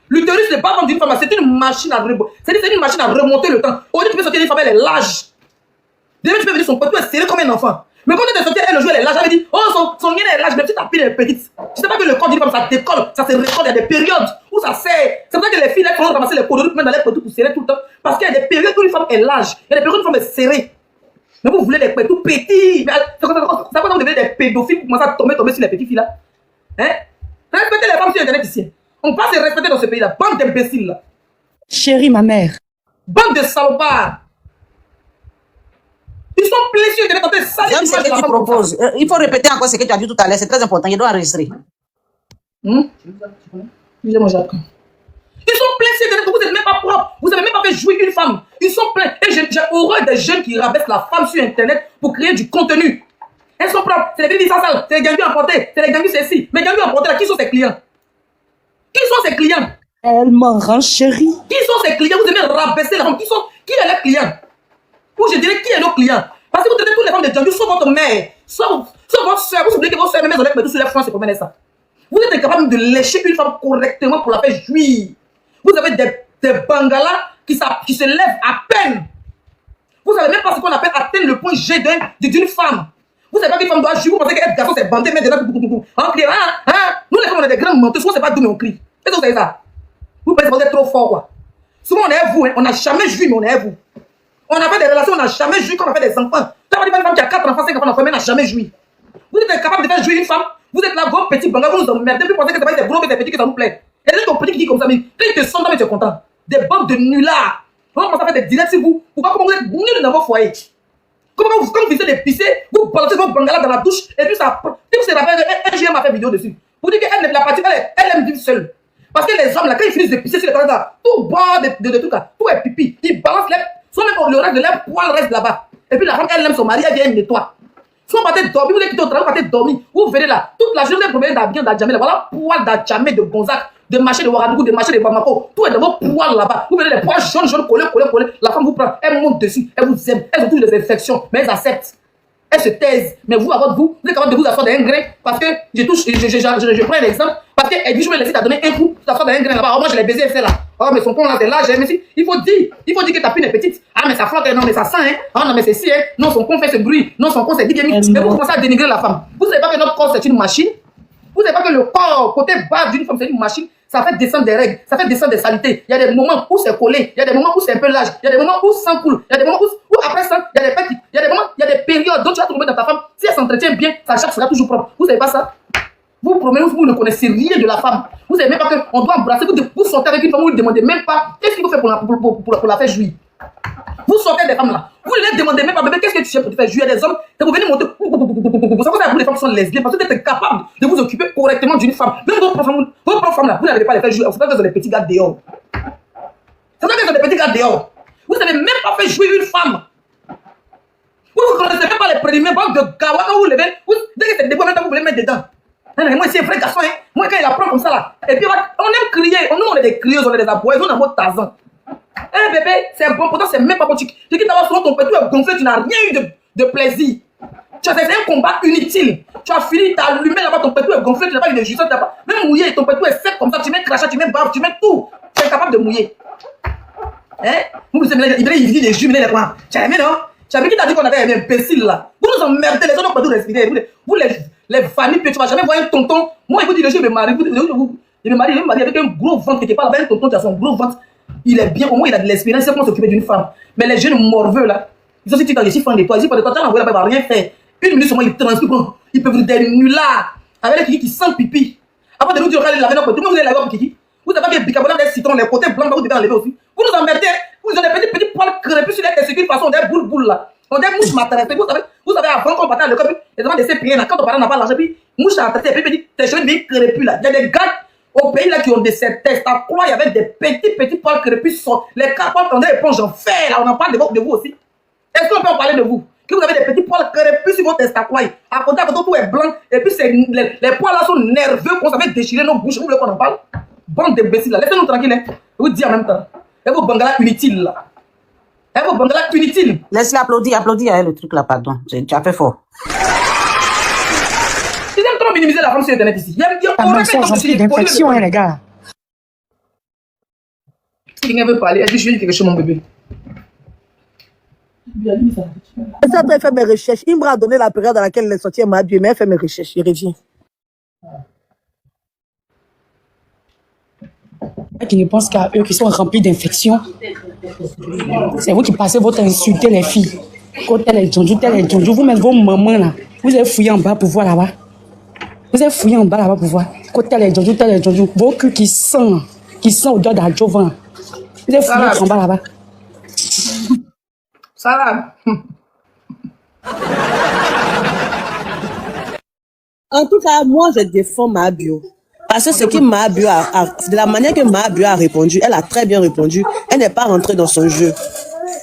L'utérus n'est pas comme d'une femme, c'est une machine à remonter le temps. Au lieu tu peux sortir une femme, elle est large. Demain, tu peux venir son pote, tu es serré comme un enfant. Mais quand tu es sorti, elle, le jour, elle est large, elle dit, oh, son lien est large, mais tu ta pile est petite. Tu sais pas que le corps d'une femme, ça décolle, ça se récolle, il y a des périodes où ça serre. C'est pour ça que les filles, elles font ramasser les cours de même dans les petits pour serrer tout le temps. Parce qu'il y a des périodes où une femme est large, il y a des périodes où une femme est serrée. Mais vous voulez des tout petits. C'est quoi vous devenez des pédophiles pour commencer à tomber sur les petites filles là? Hein? Respectez les femmes sur Internet ici. On va se respecter dans ce pays-là. Bande d'imbéciles là. Chérie, ma mère. Bande de salopards. Ils sont pleins sur Internet en train de salir J'aime ce que tu proposes. Il faut répéter encore ce que tu as dit tout à l'heure. C'est très important. Je dois enregistrer. Ils sont pleins sur Internet. Vous n'êtes même pas propre. Vous n'avez même pas fait jouer une femme. Ils sont pleins. Et j'ai horreur des jeunes qui rabaissent la femme sur Internet pour créer du contenu. Elles sont propres. C'est les filles sales. C'est les gangus emportés. C'est les gangus ceci. Mais gangus emportés là, qui sont ses clients? Qui sont ses clients? Elle m'en rend chérie. Qui sont ses clients? Vous aimez rabaisser la femme. Qui est les clients? Ou je dirais qui est nos clients? Parce que vous tenez toutes les femmes de Django, soit votre mère, soit votre soeur. Vous oubliez que vos soeurs, même elles ont les tout sur les flancs, c'est comment ça? Vous êtes incapable de lécher une femme correctement pour la faire jouir. Vous avez des bangalas qui se lèvent à peine. Vous savez même pas ce qu'on appelle atteindre le point G d'une femme. Vous savez pas qu'une femme doit jouir, vous pensez qu'être garçon c'est bandé, mais dedans, on crie, nous les femmes on est des grands menteurs, souvent c'est pas d'où mais on crie. Est-ce que vous savez ça? Vous pensez que vous êtes trop fort quoi. Souvent on est à vous, hein. On n'a jamais joui, mais on est à vous. On a fait des relations, on n'a jamais joui quand on a fait des enfants. Quand on dit une femme qui a 4 enfants, 5 enfants, mais n'a jamais joui. Vous êtes incapable de faire jouir une femme, vous êtes là, vos petits bangas, vous nous emmerdez, vous pensez que c'est pas des gros, mais des petits que ça nous plaît. Et là, ton petit qui dit comme ça, mais quand il te sent, mais tu es content. Des bandes de nullards. On va commencer à faire des directs sur vous, pour voir comment vous êtes nuls dans vos foyers. Quand vous visez des pissés, vous balancez vos bangalas dans la douche, et puis ça. Et vous se rappelez, un GM a fait vidéo dessus. Vous dites qu'elle ne la partie, elle aime vivre seule. Parce que les hommes là, quand ils finissent de pisser sur les toilettes là, tout bord de trucs là, tout est pipi. Ils balancent les. Soit même le reste de leur poil reste là-bas. Et puis la femme, elle aime son mari, elle vient, elle nettoie. Soit vous partez dormir, vous êtes quitté au travail, vous partez dormir. Vous verrez là, toute la journée, vous avez d'habiller d'Adjamé là. Voilà, poil d'Adjamé, de Gonzac, de Maché de Ouagadougou, de Maché de Bamako. Tout est dans vos poils là-bas. Vous verrez les poils jaunes, collés. La femme vous prend, elle monte dessus, elle vous aime. Elles ont toutes les infections, mais elles acceptent. Elles se taisent. Mais vous, à votre vous êtes capable de vous asseoir d'un grain. Parce que je prends un exemple. Parce qu'elle dit, je me laisse donner un coup, tu t'asseoir d'un grain là-bas. Oh, moi, je l'ai baisé, elle fait là. Oh, mais son pont là, c'est large. Mais si, il faut dire que ta pine est petite. Ah, mais ça flotte, non, mais ça sent, hein. Ah, non, mais c'est si, hein. Non, son pont fait ce bruit. Non, son pont, c'est dit bien. Mais vous commencez à dénigrer la femme. Vous savez pas que notre corps, c'est une machine. Vous savez pas que le corps, côté bas d'une femme, c'est une machine, ça fait descendre des règles, ça fait descendre des saletés. Il y a des moments où c'est collé, il y a des moments où c'est un peu large, il y a des moments où ça coule, il y a des moments où après ça, il y a des petits, il y a des moments, il y a des périodes dont tu vas trouver dans ta femme. Si elle s'entretient bien, sa chatte sera toujours propre. Vous savez pas ça? Vous promenez, vous ne connaissez rien de la femme. Vous savez même pas qu'on doit embrasser, vous sortez avec une femme, vous ne demandez même pas qu'est-ce qu'il faut faire pour la faire jouir. Vous sortez des femmes là. Vous ne les demandez même pas, bébé, qu'est-ce que tu sais pour te faire jouir des hommes? Vous venez monter. Vous savez que les femmes sont lesbiennes parce que vous êtes capable de vous occuper correctement d'une femme. Même vos propres femmes là, vous n'arrivez pas à les faire jouir. C'est pas que vous avez des petits gars dehors. C'est pas que vous avez des petits gars dehors. Vous n'avez même pas fait jouir une femme. Vous ne connaissez même pas les préliminaires de gawa quand vous levez. Dès que c'est des maintenant vous voulez mettre dedans. Moi, c'est un vrai garçon. Hein. Moi, quand il apprend comme ça là. Et puis, on aime crier. Nous, on est des crieuses, on est des aboyeuses, on a mot Tarzan. Eh bébé, c'est bon, pourtant c'est même pas bon. Tu quittes d'avoir souvent ton pétou est gonflé, tu n'as rien eu de plaisir. Tu as fait un combat inutile. Tu as fini, tu as allumé là-bas, ton pétou est gonflé, tu n'as pas eu de jouissance, tu n'as pas même mouillé, ton pétou est sec comme ça, tu mets crachat, tu mets bave, tu mets tout. Tu es capable de mouiller. Hein? Vous me dites, il dit des jus, mais quoi? Tu as aimé, non? Tu as vu qui t'a dit qu'on avait un imbécile là? Vous nous emmerdez, les autres n'ont pas tout respirer. Vous les familles, tu vas jamais voir un tonton. Moi, il vous dit, je me marie, je me marie avec un gros ventre quelque part, avec un tonton, tu as son gros ventre. Il est bien, au moins il a de l'expérience, il sait comment s'occuper d'une femme. Mais les jeunes morveux là, ils ont dit, je suis fan de toi, tu vas l'envoyer là-bas, il va rien faire. Une minute seulement, ils transpirent, ils peuvent des nullards, avec les kiki qui sentent pipi. Après de nous dire, regardez, laver notre côté, vous allez laver votre kiki. Vous avez bien bicarbonate des citrons, les côtés blancs, vous devez enlever aussi. Vous nous emmerdez, vous avez des petits poils crépus sur les testicules, de façon, on des boules là. On des mouches maternelles. Vous savez, avant qu'on partait à l'école, les gens de ces pays là, quand on partait, on n'a pas l'argent, puis mouches à traiter, puis tes cheveux bien crépus là. Il y a des gars au pays là qui ont de ces tests à quoi il y avait des petits poils crépus sur les poils qu'on a éponge en fer là, on en parle de vous aussi. Est-ce qu'on peut en parler de vous? Que vous avez des petits poils crépus sur votre testacoy. À côté, tout est blanc, et puis les poils là sont nerveux, qu'on savait déchirer nos bouches, vous voulez qu'on en parle? Bande d'imbéciles là, laissez-nous tranquille, hein. Je vous dis en même temps. Et vos bangala inutiles là. Et vos bangala inutiles. Laisse-le applaudir le truc là, pardon. Tu as fait fort. Ils aiment trop minimiser la femme sur Internet ici. Ta main sont remplie d'infections, hein, les gars. Quelqu'un veut parler, elle dit, je vais dire quelque chose, mon bébé. Ça, elle fait mes recherches. Il m'a donné la période dans laquelle elle est sortie, elle m'a habillé, mais elle fait mes recherches. Je reviens. Qui ne pensent qu'à eux qui sont remplis d'infections. C'est vous qui passez votre insulter les filles. Quand tel est Djondjou, vous-même vos mamans là, vous avez fouillé en bas pour voir là-bas. Vous avez fouillé en bas là-bas pour voir. Quand tel est Djondjou, vos culs qui sentent odeur d'adjovan. Vous avez fouillé en bas là-bas. Ça va. En tout cas, moi, je défends ma bio. Parce que ce que ma bio de la manière que ma bio a répondu, elle a très bien répondu. Elle n'est pas rentrée dans son jeu.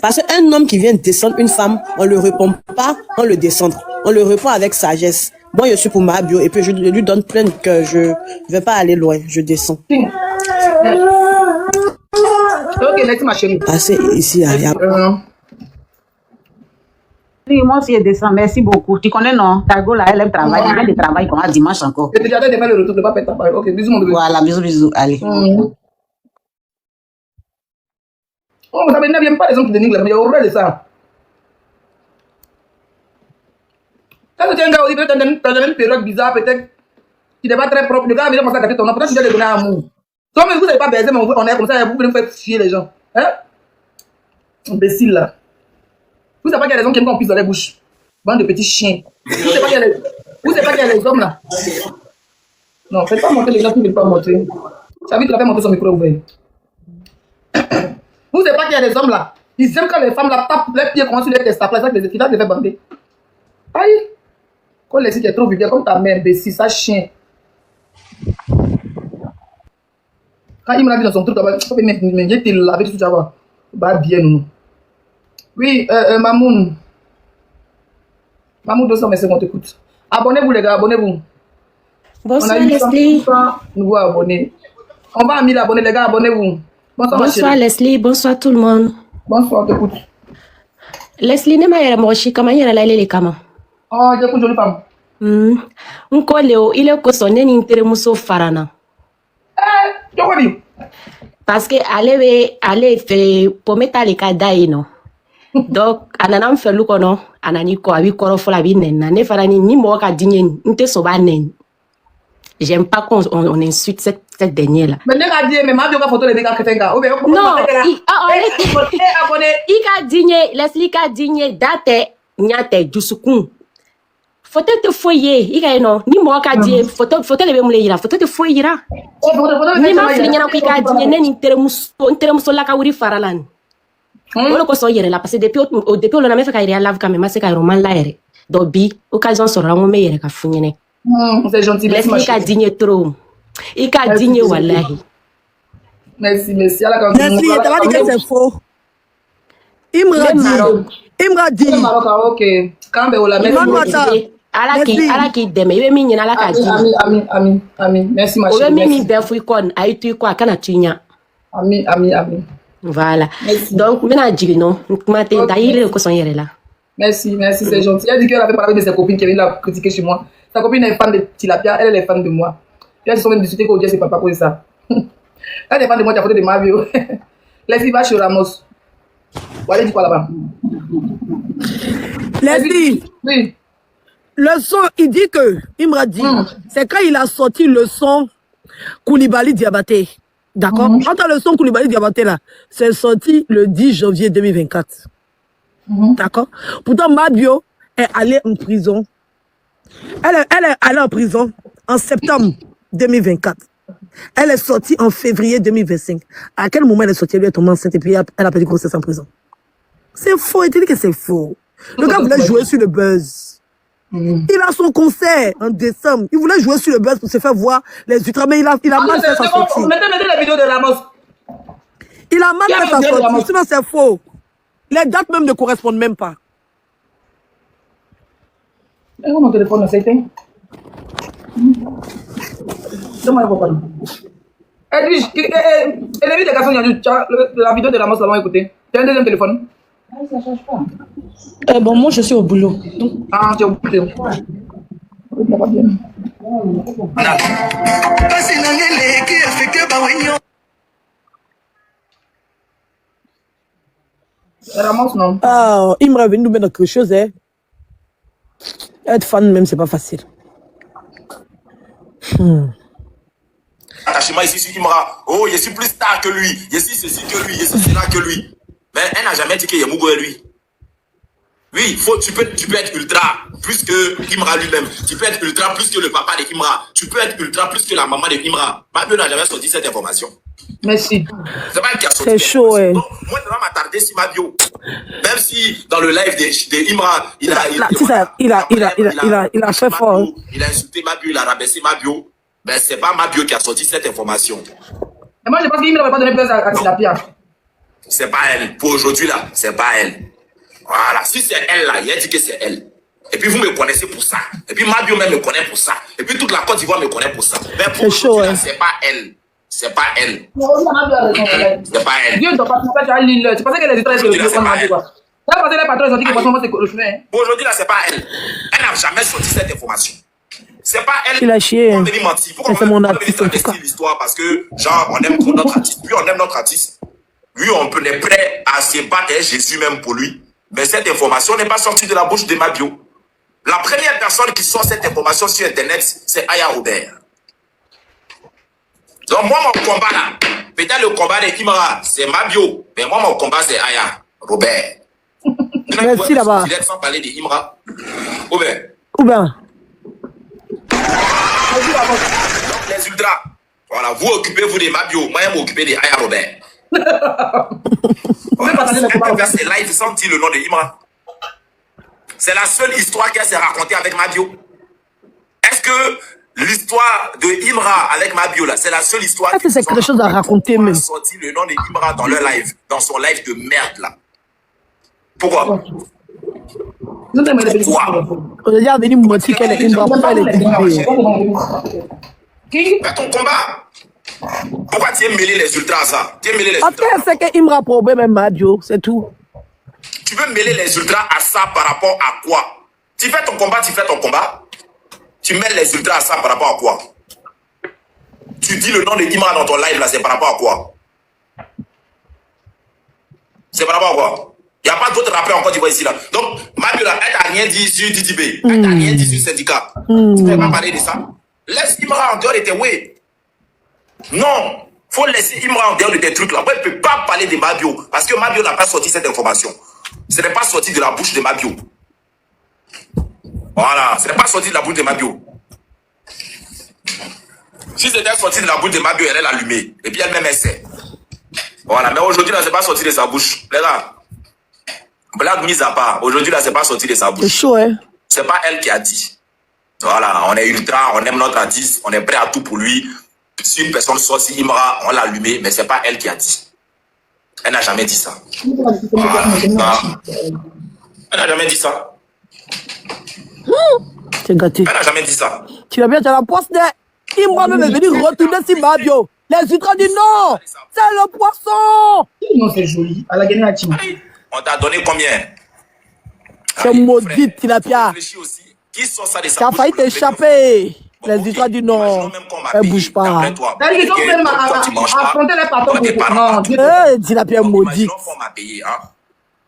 Parce qu'un homme qui vient descendre une femme, on ne le répond pas en le descendre. On le répond avec sagesse. Moi, je suis pour ma bio et puis je lui donne plein de cœur. Je ne vais pas aller loin, je descends. Ok, laisse ma chérie. Parce que ici, il y a... Oui, moi aussi, je descends. Merci beaucoup. Tu connais, non? Tago, là, elle aime travailler. Elle aime travailler comme un dimanche encore. Je te dis, attends de faire le retour, ne pas perdre ta parole. Ok, bisous, mon bébé. Voilà, bisous. Allez. Oh, ça ne vient pas les gens qui dénigrent, mais il y a horreur de ça. Quand tu es un gars, tu as une période bizarre, peut-être, qui n'est pas très propre. Le gars vient commencer à gâter ton nom. Peut-être que tu dois lui donner amour. Toi, mais vous n'avez pas baisé, mais on est comme ça, vous voulez me faire chier les gens. Hein? Imbécile, là. Vous savez pas qu'il y a des gens qui aiment qu'on pisse dans les bouches. Bande de petits chiens. Vous savez pas qu'il y a les hommes, là. Non, faites pas monter les gens qui ne veulent pas monter. Ça veut dire que la faire monter son micro ouvert. Vous savez pas qu'il y a des hommes là, ils aiment quand les femmes là tapent les pieds sur les testacoles, ça que les étudiants les fait bander. Aïe! Quand les filles est trop vulgaire, comme ta mère, imbécile, ça chien. Quand il me l'a dit dans son truc, il faut me dire laver tout ça, va bien nous. Oui, Mamoun. Mamoun 200, merci, on t'écoute. Abonnez-vous les gars, abonnez-vous. Bonsoir Leslie. Nouveau abonnés. On va à 1000 abonnés les gars, abonnez-vous. Bonsoir Leslie, bonsoir tout le monde. Bonsoir, t'écoute. Leslie, ne m'a mochi kama yera la lele kama. Oh, j'ai jolie femme. Nko leo ile ko sonne ni intere muso farana. Joko di. Parce que ale fait pometa le kadai no. Donc anana mfe luko no, anani ko abi koro fola bi nenna ne farani ni mo ka dinyen nte so ba nen. j'aime pas qu'on on insulte cette dernière-là. Mais n'est pas dit, mais ma photo les dégâts que t'es gars. Non, il a dit, Leslie a dit, date, nyate, dusukun. Photo te foyer, il a non, ni moi qu'a dit, photo les bémoulés là, photo te foyer là. Ni ma fille n'a pas dit, ni teremuso la kauri faralan. On le conseille là, parce que depuis on a même fait qu'il y a lave quand même, c'est qu'il roman là. Donc bi, occasion sera mon meilleur qu'a fouiné. C'est gentil, merci. Leslie a dit trop. Il a dit wallahi. Merci. Leslie, t'as pas dit que c'est faux. Imra dit. Ok. Quand ben on la met. Ala qui deme, il veut m'y aller à la Amin. Merci ma chérie. On veut m'y faire fouille aïe tu quoi, quand tu y as. Amin. Voilà. Donc, maintenant, dis non. Comment t'es d'ailleurs le coussin là. Merci, c'est gentil. Elle dit qu'elle avait parlé de ses copines qui avaient la critiqué chez moi. Sa copine est fan de Tilapia, elle est fan de moi. Puis elles se sont même discutées qu'au Dieu c'est papa pour ça. Elle est fan de moi, tu as photo de ma vie. Leslie va chez Ramos. Allez, dis quoi là-bas? Leslie. Oui. Le son, il dit que, Imra dit, c'est quand il a sorti le son Koulibaly Diabaté. D'accord? Entre le son Koulibaly Diabaté là, c'est sorti le 10 janvier 2024. D'accord? Pourtant, Mabio est allée en prison. Elle est allée en prison en septembre 2024. Elle est sortie en février 2025. À quel moment elle est sortie? Elle est tombée enceinte et puis elle a perdu grossesse en prison. C'est faux, il dit que c'est faux. Le gars voulait jouer sur le buzz. Il a son concert en décembre. Il voulait jouer sur le buzz pour se faire voir les ultras, mais il a mal fait sa sortie. Mettez la vidéo de Ramos. Il a mal fait sa sortie, sinon c'est faux. Les dates même ne correspondent même pas. Mon téléphone, c'est éteint. Donne-moi le pardon. Edwige, elle a vu des garçons, la vidéo de Ramos, là, on va écouter. Tu as un deuxième téléphone? Ça ne change pas. Bon, moi, je suis au boulot. Donc... Ah, tu es au boulot. Ramos, non. Ah, il me revient nous mettre quelque chose, hein. Être fan même, c'est pas facile. Attachement ici sur Imra. Oh, je suis plus star que lui. Je suis ceci que lui. Je suis cela que lui. Mais elle n'a jamais dit qu'il y a Mougo et lui. Oui, tu peux être ultra plus que Imra lui-même. Tu peux être ultra plus que le papa de Imra. Tu peux être ultra plus que la maman de Imra. Mabio n'a jamais sorti cette information. Merci. C'est pas elle qui a sorti. C'est chaud, ouais. Donc, moi, je vais m'attarder sur Mabio. Même si dans le live de Imra, il a fait fort. Il a insulté Mabio, il a rabaissé Mabio. Ben, c'est pas Mabio qui a sorti cette information. Et moi, je pense qu'il ne va pas donner place à Tilapia. C'est pas elle. Pour aujourd'hui, là, c'est pas elle. Voilà. Si c'est elle, là, il a dit que c'est elle. Et puis, vous me connaissez pour ça. Et puis, Mabio même me connaît pour ça. Et puis, toute la Côte d'Ivoire me connaît pour ça. Mais pour aujourd'hui, là, c'est pas elle. C'est pas elle. C'est pas elle. Dieu ne doit pas tu as l'île. C'est pas ça qu'elle est très aujourd'hui, là, c'est pas elle. Aujourd'hui, là, c'est pas elle. Elle n'a jamais sorti cette information. C'est pas elle. Il a chié. On venir mentir. Pourquoi c'est mon artiste, en tout cas. L'histoire parce que, genre, on aime trop notre artiste. Lui, on aime notre artiste. Lui, on est prêt à se battre, Jésus même pour lui. Mais cette information n'est pas sortie de la bouche de Mabio. La première personne qui sort cette information sur Internet, c'est Aya Robert. Donc moi, mon combat là, peut-être le combat de Imra, c'est Mabio. Mais moi, mon combat, c'est Aya Robert. Merci là-bas. Sans parler de Imra. Ou bien. Donc les ultras, voilà, vous occupez-vous de Mabio, moi, je m'occupe de Aya Robert. Voilà, c'est live sans dire le nom de Imra. C'est la seule histoire qu'elle s'est racontée avec Mabio. Est-ce que l'histoire de Imra avec Mabio, là, c'est la seule histoire que c'est quelque chose à raconter même. Sorti le nom de Imra dans leur live, dans son live de merde là. Pourquoi? On a déjà venu me montrer qu'elle est Imra. Pourquoi elle est déguisée? Fais ton combat. Pourquoi tu es mêlé les ultras à ça? Tu es mêlé les ultras. Après, c'est que Imra problème même Mabio, c'est tout. Tu veux mêler les ultras à ça par rapport à quoi? Tu fais ton combat, tu fais ton combat. Tu mêles les ultras à ça par rapport à quoi? Tu dis le nom de Imra dans ton live là, c'est par rapport à quoi? C'est par rapport à quoi? Il n'y a pas d'autres rappeurs encore d'Ivoire ici là. Donc, Mabio là, elle t'a rien dit sur DDB. Elle t'a rien dit sur syndicat. Tu ne peux pas parler de ça? Laisse Imra en dehors de tes way. Non. Faut laisser Imra en dehors de tes trucs là. Moi, je ne peux pas parler de Mabio. Parce que Mabio n'a pas sorti cette information. Ce n'est pas sorti de la bouche de Mabio. Voilà. Ce n'est pas sorti de la bouche de Mabio. Si c'était sorti de la bouche de Mabio, elle est allumée. Et puis elle-même, elle sait. Voilà. Mais aujourd'hui, là, ce n'est pas sorti de sa bouche. Les gars, blague mise à part. Aujourd'hui, là, ce n'est pas sorti de sa bouche. C'est chaud, hein? C'est pas elle qui a dit. Voilà. On est ultra, on aime notre artiste, on est prêt à tout pour lui. Si une personne sort, si Imra, on l'a allumé, mais c'est pas elle qui a dit. Elle n'a jamais dit ça. Voilà. Elle n'a jamais dit ça. C'est gâté. Elle n'a jamais dit ça. Tu vas bien, tu as la poisse de... Imra même est venu retourner sur Mabio. Les ultras disent non, c'est le poisson. Non, c'est joli. Elle a gagné la team. On t'a donné combien? C'est maudite, Tilapia. Qui sort ça de sa Tu as bouche failli pour le t'échapper. Les ultras disent non, elle bouge pas. Ils ont même affronté les patrons. Non, Tilapia maudite.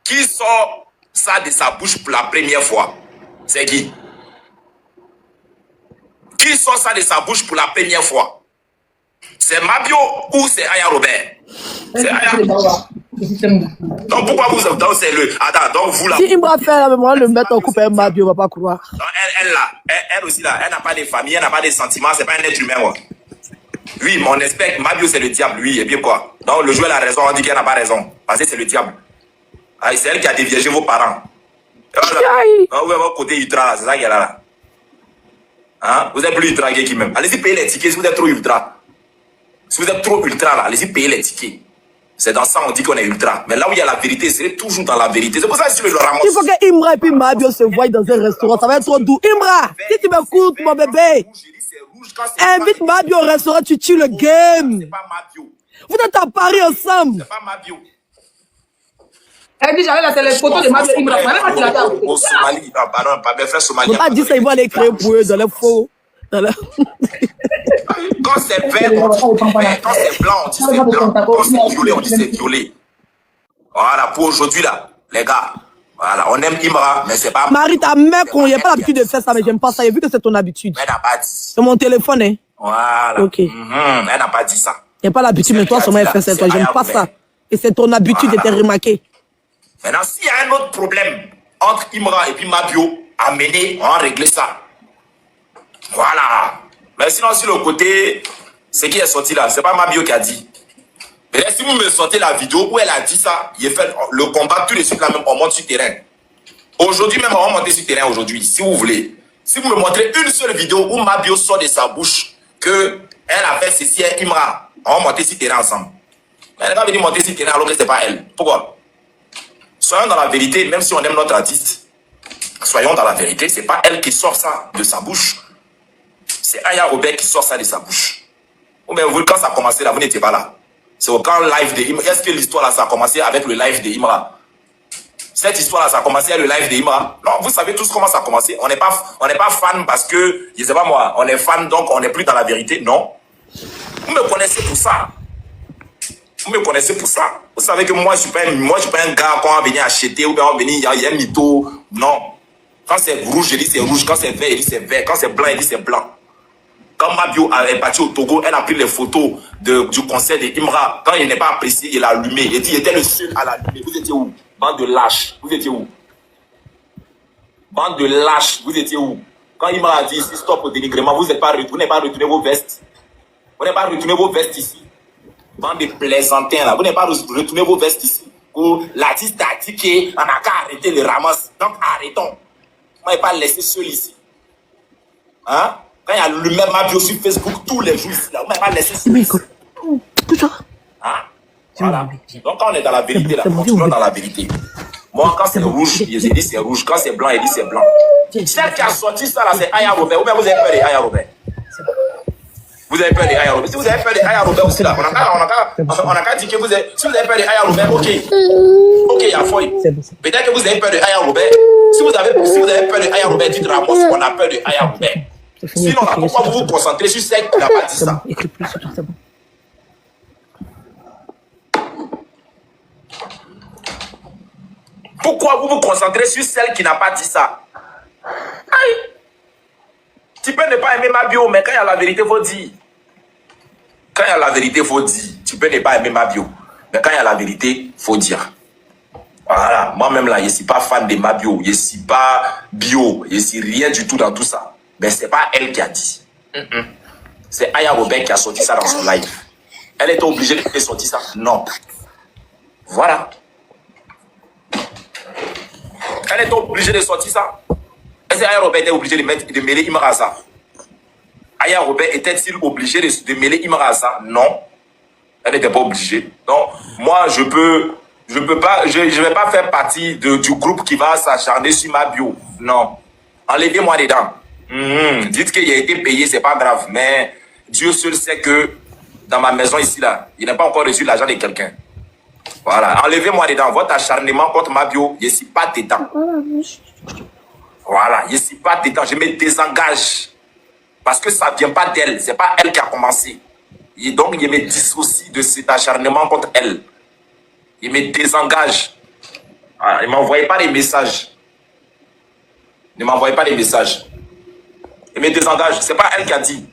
Qui sort ça de sa bouche pour la première fois? C'est qui? Qui sort ça de sa bouche pour la première fois? C'est Mabio ou c'est Aya Robert? C'est Aya. Donc pourquoi vous donc c'est le... Attends, donc vous là... Si Imra fait la mémoire, le mettre en couple avec Mabio, on va pas croire. Donc elle là, elle aussi là, elle n'a pas de famille, elle n'a pas de sentiments, c'est pas un être humain. Ouais. Oui, mais on espère que Mabio c'est le diable, oui, et bien quoi? Donc le joueur a raison, on dit qu'elle n'a pas raison, parce que c'est le diable. Ah, c'est elle qui a déviégé vos parents. Voilà. Donc vous avez votre côté ultra, c'est ça qu'elle a là. Hein? Vous êtes plus ultra que qui même. Allez-y payer les tickets si vous êtes trop ultra. Si vous êtes trop ultra là, allez-y payer les tickets. C'est dans ça on dit qu'on est ultra. Mais là où il y a la vérité, c'est toujours dans la vérité. C'est pour ça que si je le ramasse. Il faut que Imra et puis Mabio se voient dans un restaurant. Ça va être trop doux. Imra, si tu m'écoutes, mon bébé, invite Mabio au restaurant, tu tues le game. C'est pas Mabio. Vous êtes à Paris ensemble. C'est pas Mabio. Elle dit, j'allais là, c'est les photos de Mabio Imra. Au Somalie, pardon, pas mes frères somaliens. On t'a dit ça, ils vont aller créer pour eux dans les faux. Quand c'est vert, on dit vert. Quand c'est blanc, on dit c'est blanc. Quand c'est violet, on dit c'est violet. Voilà, pour aujourd'hui là, les gars. Voilà, on aime Imra, mais c'est pas... Marie, ta mère, il n'y a pas l'habitude de faire ça, mais j'aime pas ça. J'ai vu que c'est ton habitude. Elle n'a pas dit. C'est mon téléphone, hein. Voilà. Ok. Elle n'a pas dit ça. Il n'y a pas l'habitude, mais toi, seulement, elle fait ça. Toi, j'aime pas ça. Et c'est ton habitude de te remarquer. Maintenant, s'il y a un autre problème entre Imra et puis Mabio, amenez, on va régler ça. Voilà. Mais sinon, sur le côté, ce qui est sorti là, c'est pas Mabio qui a dit. Mais là, si vous me sortez la vidéo où elle a dit ça, il fait le combat tout de suite là même, on monte sur terrain. Aujourd'hui même, on va monter sur terrain aujourd'hui, si vous voulez. Si vous me montrez une seule vidéo où Mabio sort de sa bouche que elle a fait ceci à Imra, on va monter sur terrain ensemble. Mais elle va venir monter sur terrain alors que c'est pas elle. Pourquoi? Soyons dans la vérité, même si on aime notre artiste. Soyons dans la vérité, c'est pas elle qui sort ça de sa bouche. C'est Aya Robert qui sort ça de sa bouche. Mais vous, quand ça a commencé là, vous n'étiez pas là. C'est au quand live de Imra. Est-ce que l'histoire là, ça a commencé avec le live de Imra? Cette histoire là, ça a commencé avec le live de Imra? Non, vous savez tous comment ça a commencé. On n'est pas fan parce que, je sais pas moi, on est fan donc on n'est plus dans la vérité. Non. Vous me connaissez pour ça. Vous me connaissez pour ça. Vous savez que moi, je suis pas un gars qu'on va venir acheter ou bien on va venir, il y a un mytho. Non. Quand c'est rouge, je dis c'est rouge. Quand c'est vert, je dis c'est vert. Quand c'est blanc, je dis c'est blanc. Quand Mabio est parti au Togo, elle a pris les photos du concert de Imra. Quand il n'est pas apprécié, il a allumé. Il dit, il était le seul à l'allumer. Vous étiez où? Bande de lâches. Vous étiez où? Bande de lâches. Vous étiez où? Quand Imra a dit ici, stop au dénigrement, vous n'avez pas retourné vos vestes. Vous n'avez pas retourné vos vestes ici. Bande de plaisantins là. Vous n'avez pas retourné vos vestes ici. L'artiste a dit qu'on n'a qu'à arrêter le ramasse. Donc arrêtons. On n'a pas laissé seul ici. Hein? Quand il y a le même Mabio sur Facebook tous les jours ici, là, on ne m'a pas laissé ça. Hein? Voilà. Donc quand on est dans la vérité, là, continuons dans la vérité. Moi, quand c'est rouge, je dis c'est rouge. Quand c'est blanc, je dis c'est blanc. Celle qui a sorti ça, là, c'est Aya Robert. Ou bien vous avez peur d'Aya Robert? Vous avez peur d'Aya Robert? Si vous avez peur d'Aya Robert aussi, là, on n'a qu'à dire que vous avez... Si vous avez peur d'Aya Robert, ok. Ok, il y a foi. Peut-être que vous avez peur d'Aya Robert. Si vous avez peur d'Aya Robert, dites Ramos qu'on a peur d'Aya Robert. Sinon, là, pourquoi vous vous concentrez sur celle qui n'a pas dit ça? Pourquoi vous vous concentrez sur celle qui n'a pas dit ça? Aïe. Tu peux ne pas aimer ma bio, mais quand il y a la vérité, il faut dire. Quand il y a la vérité, il faut dire. Tu peux ne pas aimer ma bio, mais quand il y a la vérité, il faut dire. Voilà, moi-même là, je ne suis pas fan de ma bio, je ne suis pas bio, je ne suis rien du tout dans tout ça. Mais ce n'est pas elle qui a dit. C'est Aya Robert qui a sorti ça dans son live. Elle était obligée de sortir ça? Non. Voilà. Elle était obligée de sortir ça. Est-ce que Aya Robert était obligée de mêler Imra à ça? Aya Robert était-il obligé de mêler Imra à ça? Non. Elle n'était pas obligée. Donc, moi, je vais pas faire partie du groupe qui va s'acharner sur ma bio. Non. Enlevez-moi dedans. Dites qu'il a été payé, c'est pas grave. Mais Dieu seul sait que dans ma maison ici, là, il n'a pas encore reçu l'argent de quelqu'un. Voilà. Enlevez-moi dedans. Votre acharnement contre ma bio, je ne suis pas dedans. Voilà. Je ne suis pas dedans. Je me désengage. Parce que ça ne vient pas d'elle. Ce n'est pas elle qui a commencé. Et donc, je me dissocie de cet acharnement contre elle. Il me désengage. Ah, il ne m'envoyait pas des messages. Ne m'envoyez pas des messages. Il me désengage. Ce n'est pas elle qui a dit.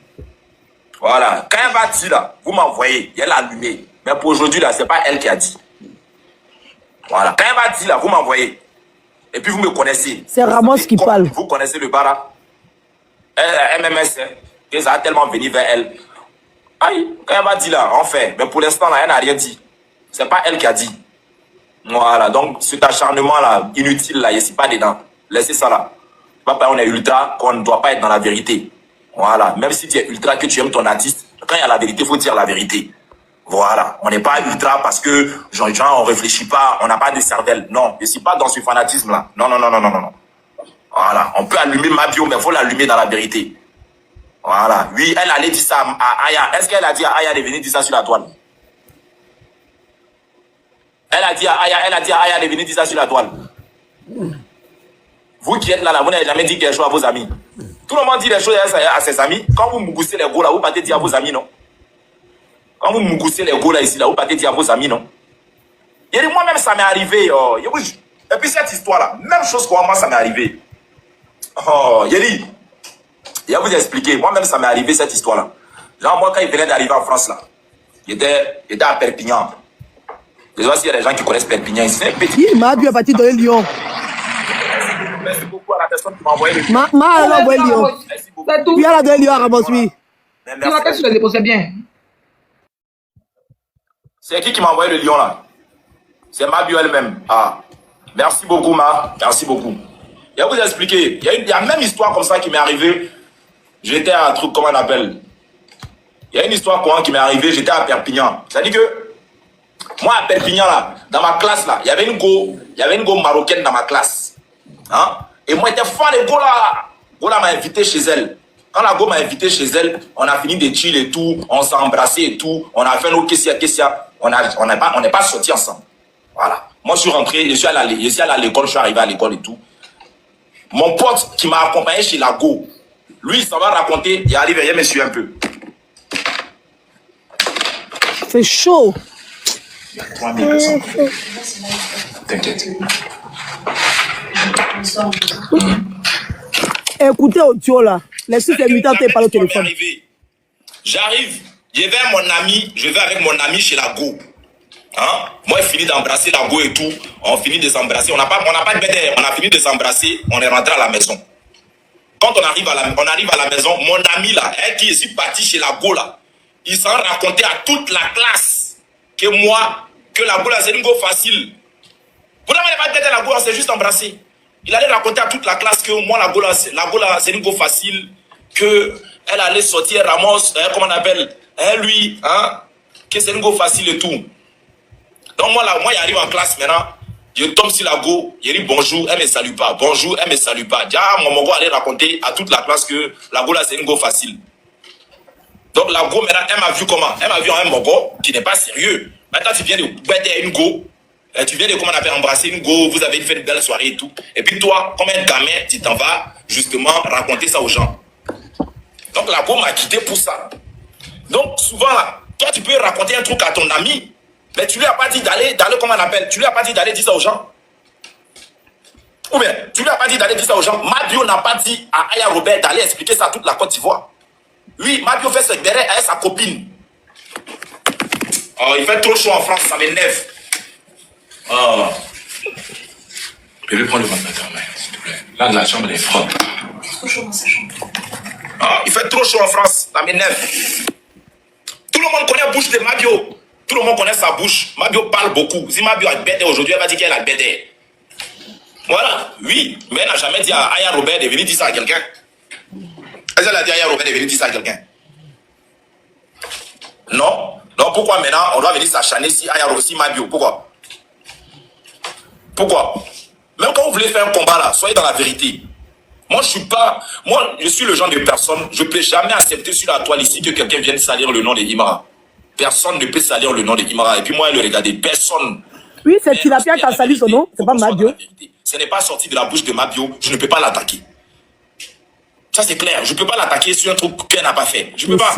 Voilà. Quand elle va dire là, vous m'envoyez, elle a allumé. Mais pour aujourd'hui là, ce n'est pas elle qui a dit. Voilà. Quand elle va dire là, vous m'envoyez. Et puis vous me connaissez. C'est Ramos qui parle. Vous connaissez le bara. MMS, que ça a tellement venu vers elle. Aïe, quand elle va dire là, on fait. Mais pour l'instant là, elle n'a rien dit. C'est pas elle qui a dit. Voilà, donc cet acharnement-là, inutile, là, je ne suis pas dedans. Laissez ça là. Papa, on est ultra, qu'on ne doit pas être dans la vérité. Voilà, même si tu es ultra, que tu aimes ton artiste, quand il y a la vérité, il faut dire la vérité. Voilà, on n'est pas ultra parce que, genre, on ne réfléchit pas, on n'a pas de cervelle. Non, je ne suis pas dans ce fanatisme-là. Non. Voilà, on peut allumer ma bio, mais il faut l'allumer dans la vérité. Voilà, oui, elle allait dire ça à Aya. Est-ce qu'elle a dit à Aya de venir dire ça sur la toile? Elle a dit à Aya de venir dire ça sur la toile. Vous qui êtes là, vous n'avez jamais dit quelque chose à vos amis. Tout le monde dit les choses à ses amis. Quand vous mougoussez les go là, vous partez dire à vos amis, non? Quand vous mougoussez les go là ici, là, vous partez dire à vos amis, non? Et moi-même, ça m'est arrivé. Et puis cette histoire-là, même chose que moi, ça m'est arrivé. Oh, Yeri, je vais vous expliquer. Moi-même, ça m'est arrivé cette histoire-là. Genre, moi, quand il venait d'arriver en France, là, j'étais à Perpignan. Je ne sais pas s'il y a des gens qui connaissent Perpignan. C'est un petit. Il m'a dit à partir de Lyon. Merci beaucoup à la personne qui m'a envoyé le Lyon. Ma envoyé Lyon. Puis elle a donné Lyon à Ramos, oui. Tu m'appelles sur le dépôt, c'est bien. C'est qui m'a envoyé le lion là? C'est ma bio elle-même. Ah, merci beaucoup, Ma. Merci beaucoup. Je vais vous expliquer. Il y a même histoire comme ça qui m'est arrivée. J'étais à un truc, comment on appelle? Il y a une histoire qui m'est arrivée, j'étais à Perpignan. C'est-à-dire que, moi à Perpignan là, dans ma classe là, il y avait une go marocaine dans ma classe. Hein? Et moi j'étais fan de go là. Go là m'a invité chez elle. Quand la go m'a invité chez elle, on a fini de chill et tout, on s'est embrassé et tout, on a fait nos questions, on n'est pas sortis ensemble. Voilà. Moi je suis rentré, je suis allé à l'école, je suis arrivé à l'école et tout. Mon pote qui m'a accompagné chez la go, lui il s'en va raconter, il arrive, il me suit un peu. C'est chaud. Il y a 3000 personnes. T'inquiète. Écoutez audio là. Laissez ces militants parler au téléphone. J'arrive, je vais avec mon ami chez la go. Hein? Moi, je finis d'embrasser la go et tout. On finit de s'embrasser. On n'a pas de bête. On a fini de s'embrasser. On est rentré à la maison. Quand on arrive à la maison, mon ami là, qui est parti chez la go là, il s'en racontait à toute la classe que la go là, c'est une go facile. Vous n'avez pas de bête, la go, on s'est juste embrassé. Il allait raconter à toute la classe que moi, la go là, c'est une go facile, que elle allait sortir Ramos, comment on appelle, lui, hein, que c'est une go facile et tout. Donc moi, j'arrive en classe maintenant, je tombe sur la go, je dis bonjour, elle ne me salue pas. Bonjour, elle ne me salue pas. Déjà, mon go allait raconter à toute la classe que la go là, c'est une go facile. Donc la go, maintenant, elle m'a vu comment? Elle m'a vu en un mogo qui n'est pas sérieux. Maintenant, tu viens de bêter une go. Tu viens de, comment on appelle, embrasser une go, vous avez fait une belle soirée et tout. Et puis toi, comme un gamin, tu t'en vas justement raconter ça aux gens. Donc la go m'a quitté pour ça. Donc souvent, là, toi tu peux raconter un truc à ton ami, mais tu lui as pas dit d'aller, comment on appelle, tu lui as pas dit d'aller dire ça aux gens. Ou bien, tu lui as pas dit d'aller dire ça aux gens. Mabio n'a pas dit à Aya Robert d'aller expliquer ça à toute la Côte d'Ivoire. Oui, Mabio fait ce derrière avec sa copine. Oh, il fait trop chaud en France, ça m'énerve. Oh. Je vais prendre le ventilateur, s'il te plaît. Là, la chambre est froide. Il fait trop chaud dans sa chambre. Oh, il fait trop chaud en France, ça m'énerve. Tout le monde connaît la bouche de Mabio. Tout le monde connaît sa bouche. Mabio parle beaucoup. Si Mabio a bêté aujourd'hui, elle va dire qu'elle a bêté. Voilà, oui, mais elle n'a jamais dit à Aya Robert de venir dire ça à quelqu'un. Est-ce qu'elle a dit à Aya Robert de venir dire ça à quelqu'un? Non. Donc pourquoi maintenant on doit venir s'acharner si Aya Robert, si Mabio? Pourquoi? Pourquoi? Même quand vous voulez faire un combat là, soyez dans la vérité. Moi je suis le genre de personne, je ne peux jamais accepter sur la toile ici que quelqu'un vienne salir le nom de Imra. Personne ne peut salir le nom de Imra. Et puis moi, le regarder, personne. Oui, c'est Tilapia qui a sali son nom, c'est pas Mabio. Ce n'est pas sorti de la bouche de Mabio, je ne peux pas l'attaquer. Ça c'est clair, je ne peux pas l'attaquer sur un truc qu'elle n'a pas fait. Je ne peux pas.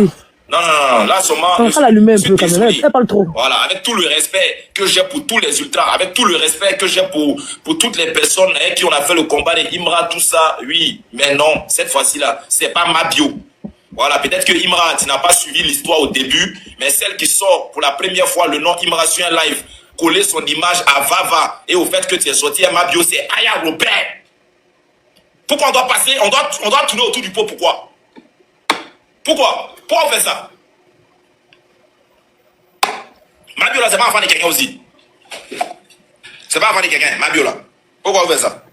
Non, là seulement. On va l'allumer un peu quand même, elle parle trop. Voilà, avec tout le respect que j'ai pour tous les ultras, avec tout le respect que j'ai pour toutes les personnes qui ont fait le combat de Imra, tout ça, oui, mais non, cette fois-ci là, c'est pas Mabio. Voilà, peut-être que Imra, tu n'as pas suivi l'histoire au début, mais celle qui sort pour la première fois le nom Imra sur un live, coller son image à Vava et au fait que tu es sorti à Mabio, c'est Aya Robert. Pourquoi on doit passer, on doit tourner autour du pot, pourquoi? Pourquoi on fait ça? Mabio là, c'est pas enfant de quelqu'un aussi. C'est pas enfant de quelqu'un, Mabio là. Pourquoi on fait ça?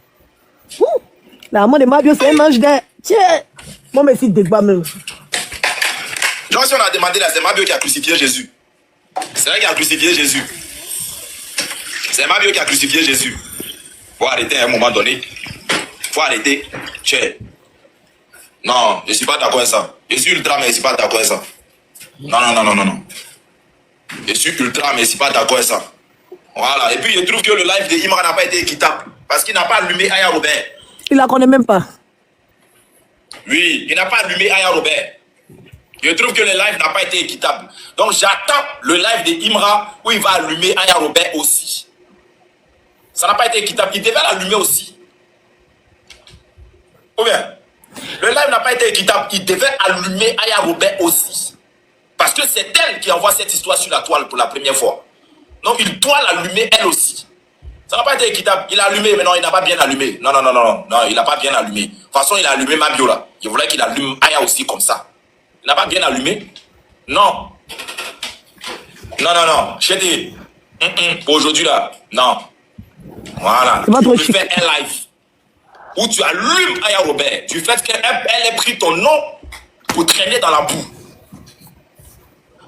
La maman de Mabio, c'est un ange d'air. Tiens, moi, mais si débat même. Genre, si on a demandé là, c'est Mabio qui a crucifié Jésus. C'est vrai qui a crucifié Jésus. C'est Mabio qui a crucifié Jésus. Faut arrêter à un moment donné. Faut arrêter. Tiens. Non, je ne suis pas d'accord avec ça. Je suis ultra, mais je ne suis pas d'accord avec ça. Non. Je suis ultra, mais je ne suis pas d'accord avec ça. Voilà. Et puis, je trouve que le live de Imra n'a pas été équitable. Parce qu'il n'a pas allumé Aya Robert. Il la connaît même pas. Oui, il n'a pas allumé Aya Robert. Je trouve que le live n'a pas été équitable. Donc, j'attends le live de Imra où il va allumer Aya Robert aussi. Ça n'a pas été équitable. Il devait l'allumer aussi. Ou bien, le live n'a pas été équitable. Il devait allumer Aya Robert aussi. Parce que c'est elle qui envoie cette histoire sur la toile pour la première fois. Donc, il doit l'allumer elle aussi. Ça n'a pas été équitable. Il a allumé, mais non, il n'a pas bien allumé. Non, il n'a pas bien allumé. De toute façon, il a allumé Mabio là. Il voulait qu'il allume Aya aussi comme ça. Il n'a pas bien allumé. Non. Je dis, pour aujourd'hui là, non. Voilà. Tu fais un live où tu allumes Aya Robert. Du fait qu'elle ait pris ton nom pour traîner dans la boue.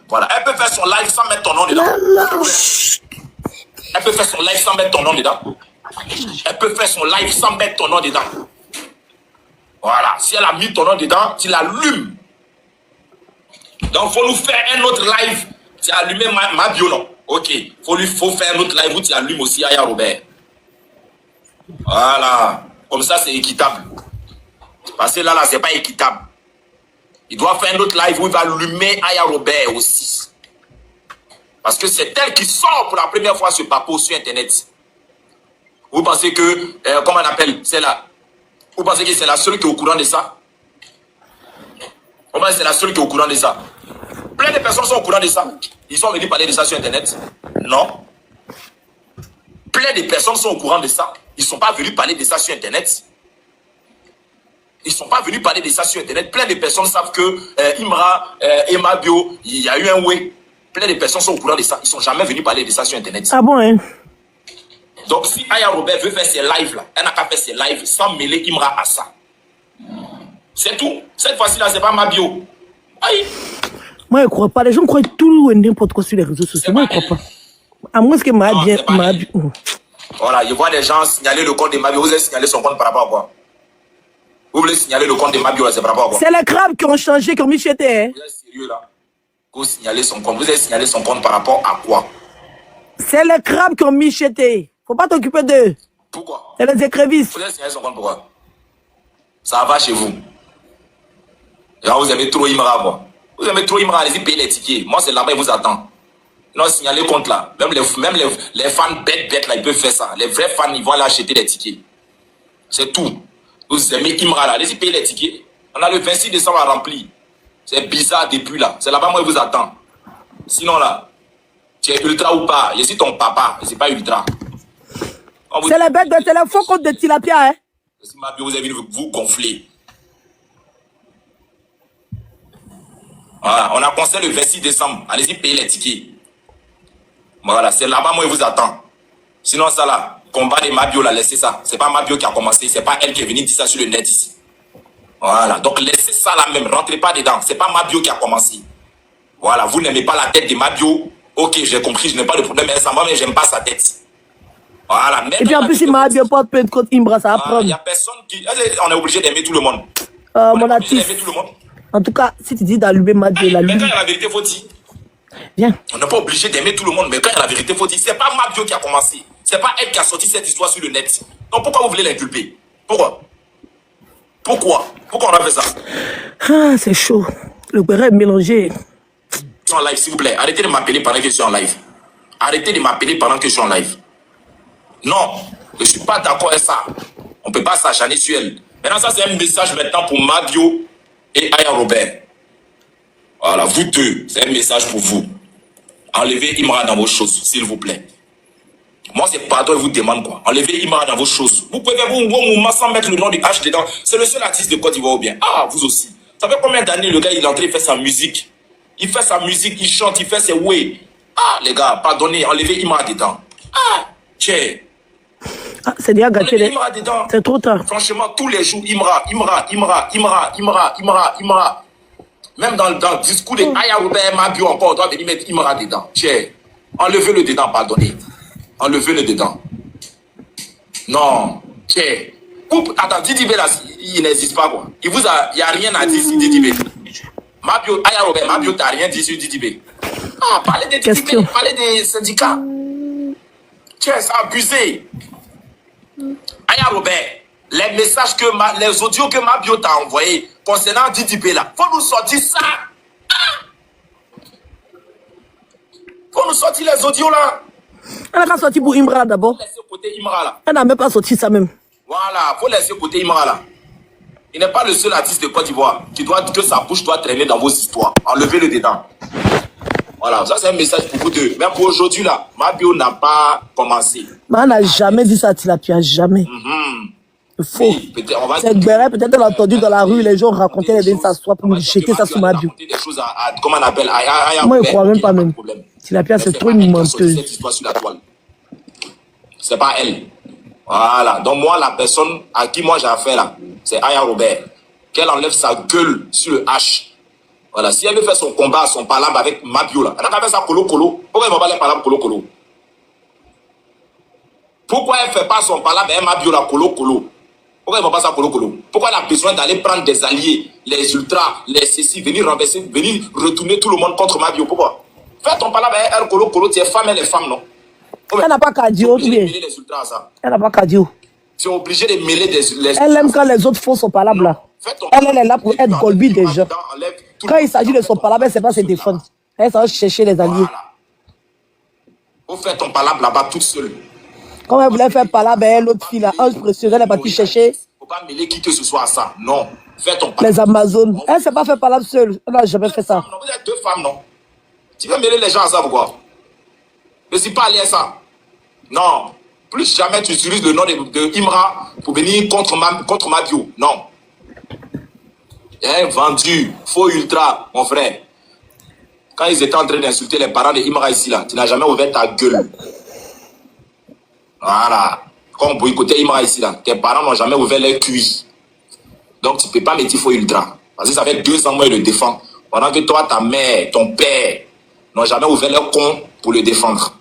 Voilà. Elle peut faire son live sans mettre ton nom dedans. Elle peut faire son live sans mettre ton nom dedans. Elle peut faire son live sans mettre ton nom dedans. Voilà. Si elle a mis ton nom dedans, tu l'allumes. Donc, il faut nous faire un autre live. Tu as allumé Mabio, non? Ok. Faut faire un autre live où tu allumes aussi Aya Robert. Voilà. Comme ça, c'est équitable. Parce que là, c'est pas équitable. Il doit faire un autre live où il va allumer Aya Robert aussi. Parce que c'est elle qui sort pour la première fois sur Papo sur Internet. Vous pensez que, comment on appelle, c'est là. Vous pensez que c'est la seule qui est au courant de ça? Comment c'est la seule qui est au courant de ça? Plein de personnes sont au courant de ça. Ils sont venus parler de ça sur Internet. Non. Plein de personnes sont au courant de ça. Ils ne sont pas venus parler de ça sur Internet. Ils ne sont pas venus parler de ça sur Internet. Plein de personnes savent que Imra et Mabio, il y a eu un way. Plein de personnes sont au courant de ça. Ils ne sont jamais venus parler de ça sur Internet. Ah bon, hein? Donc, si Aya Robert veut faire ses lives là, elle n'a qu'à faire ses lives sans mêler Imra à ça. C'est tout. Cette fois-ci là, c'est pas Mabio. Aïe. Moi, je ne crois pas. Les gens croient tout et n'importe quoi sur les réseaux sociaux. Moi, je ne crois pas. À moins que Mabio. Voilà, je vois des gens signaler le compte de Mabio. Vous avez signalé son compte par rapport à quoi? Vous voulez signaler le compte de Mabio, c'est par rapport à quoi? C'est les crabes qui ont changé, qui ont mis chez tes. Hein? Vous êtes sérieux là? Vous signalez son compte. Vous avez signalé son compte par rapport à quoi? C'est les crabes qui ont mis chez tes. Faut pas t'occuper d'eux. Pourquoi? C'est les écrevisses. Vous avez signalé son compte pourquoi? Ça va chez vous. Genre, vous aimez trop Imra, quoi. Vous aimez trop Imra, allez-y payer les tickets. Moi, c'est là-bas, il vous attend. Non, signalez le compte là. Même les fans bêtes là, ils peuvent faire ça. Les vrais fans, ils vont aller acheter des tickets. C'est tout. Vous aimez Imra là. Allez-y payer les tickets. On a le 26 décembre à remplir. C'est bizarre depuis là. C'est là-bas, moi, je vous attends. Sinon là, tu es ultra ou pas. Je suis ton papa. Je ne suis pas ultra. C'est la bête de téléphone contre de tilapia, hein. Si ma bio, vous avez vu vous gonfler. Voilà, on a concert le 26 décembre. Allez-y payer les tickets. Voilà, c'est là-bas, moi, je vous attends. Sinon, ça là, combat de Mabio, là, laissez ça. C'est pas Mabio qui a commencé, c'est pas elle qui est venue dire ça sur le net ici. Voilà, donc laissez ça là même, rentrez pas dedans. C'est pas Mabio qui a commencé. Voilà, vous n'aimez pas la tête de Mabio. Ok, j'ai compris, je n'ai pas de problème avec ça, moi, mais j'aime pas sa tête. Voilà, même et puis en plus, il m'a bien pas plainte contre Imbra, ça va prendre. Il n'y a personne qui. On est obligé d'aimer tout le monde. Mon artiste. D'aimer tout le monde. En tout cas, si tu dis d'allumer Mabio, la Mais quand il y a la vérité, faut dire. Viens. On n'est pas obligé d'aimer tout le monde, mais quand il y a la vérité, faut dire. C'est pas Mabio qui a commencé. C'est pas elle qui a sorti cette histoire sur le net. Donc pourquoi vous voulez l'inculper? Pourquoi on a fait ça? Ah, c'est chaud. Le beurre est mélangé. Je suis en live, s'il vous plaît. Arrêtez de m'appeler pendant que je suis en live. Arrêtez de m'appeler pendant que je suis en live. Non, je ne suis pas d'accord avec ça. On ne peut pas s'acharner sur elle. Maintenant, ça, c'est un message maintenant pour Mabio et Aya Robert. Voilà, vous deux, c'est un message pour vous. Enlevez Imra dans vos choses, s'il vous plaît. Moi, c'est pardon, je vous demande quoi. Enlevez Imra dans vos choses. Vous pouvez vous sans mettre le nom du H dedans. C'est le seul artiste de Côte d'Ivoire ou bien. Ah, vous aussi. Ça fait combien d'années le gars, il est entré, il fait sa musique. Il fait sa musique, il chante, il fait ses way. Ah, les gars, pardonnez, enlevez Imra dedans. Ah, tiens. Ah, c'est déjà gâché. C'est trop tard. Franchement, tous les jours, Imra. Même dans le discours de Aya Robert Mabio encore, on doit venir mettre Imra dedans. Tiens, enlevez-le dedans, pardonnez. Enlevez-le dedans. Non, tiens. Attends, Didibé là, il n'existe pas quoi. Il n'y a rien à dire sur Didibé. Mabio, Aya Robert, Mabio, t'as rien dit sur Didibé. Ah, parlez des Didibé, parlez des syndicats. Tiens, c'est abusé. Aya Robert, les messages les audios que Mabio t'a envoyés concernant Didibé là, faut nous sortir ça. Faut nous sortir les audios là. Elle n'a pas sorti pour Imra d'abord. Elle n'a même pas sorti ça même. Voilà, faut laisser côté Imra là. Il n'est pas le seul artiste de Côte d'Ivoire que sa bouche doit traîner dans vos histoires. Enlevez-le dedans. Voilà, ça c'est un message pour vous deux. Mais pour aujourd'hui là, Mabio n'a pas commencé. Mais elle n'a jamais dit ça à Tilapia, jamais. Faux. Oui, c'est Béret, peut-être elle a entendu dans la rue, les gens racontaient les s'asseoir pour jeter ça sous Mabio. Comment on appelle moi, je ne crois même pas même. Tilapia, c'est trop une menteuse. C'est pas elle. Voilà. Donc moi, la personne à qui moi j'ai affaire là, c'est Aya Robert. Qu'elle enlève sa gueule sur le H. Voilà. Si elle veut faire son combat, son palabre avec Mabio là, elle a qu'à faire ça colo-colo. Pourquoi elle ne va pas les palabres colo-colo? Pourquoi elle ne fait pas son palabre avec Mabio là colo-colo? Pourquoi elle ne va pas ça colo-colo? Pourquoi elle a besoin d'aller prendre des alliés, les ultras, les ceci, venir renverser, venir retourner tout le monde contre Mabio? Pourquoi? Fais ton palabre avec elle colo-colo, tu es femme, elle est femme, non? Elle n'a pas cardio, tout bien. Elle n'a pas cardio. Tu es obligé de mêler les elle aime quand les autres font son palabre là. Elle est là pour être Golbi déjà. Quand il s'agit de son palabre, elle ne sait pas se défendre. Elle s'en va chercher les alliés. Faut faire ton palabre là-bas toute seule. Quand elle voulait faire palabre avec l'autre fille là, Ange Précieux, elle est partie chercher. Faut pas mêler qui que ce soit à ça. Non. Fais ton palabre. Les Amazones. Elle ne sait pas faire palabre seule. Elle n'a jamais fait ça. Non, vous êtes deux femmes, non? Tu veux mêler les gens à ça, pourquoi? Je ne suis pas allé à ça. Non. Plus jamais tu utilises le nom de Imra pour venir contre Mabio. Non. Vendu. Faux ultra, mon frère. Quand ils étaient en train d'insulter les parents de Imra ici, là, tu n'as jamais ouvert ta gueule. Voilà. Quand on boycottait Imra ici, là, tes parents n'ont jamais ouvert leur cuit. Donc tu ne peux pas me dire faux ultra. Parce que ça fait 2 ans que moi je le défends. Pendant que toi, ta mère, ton père n'ont jamais ouvert leur con pour le défendre.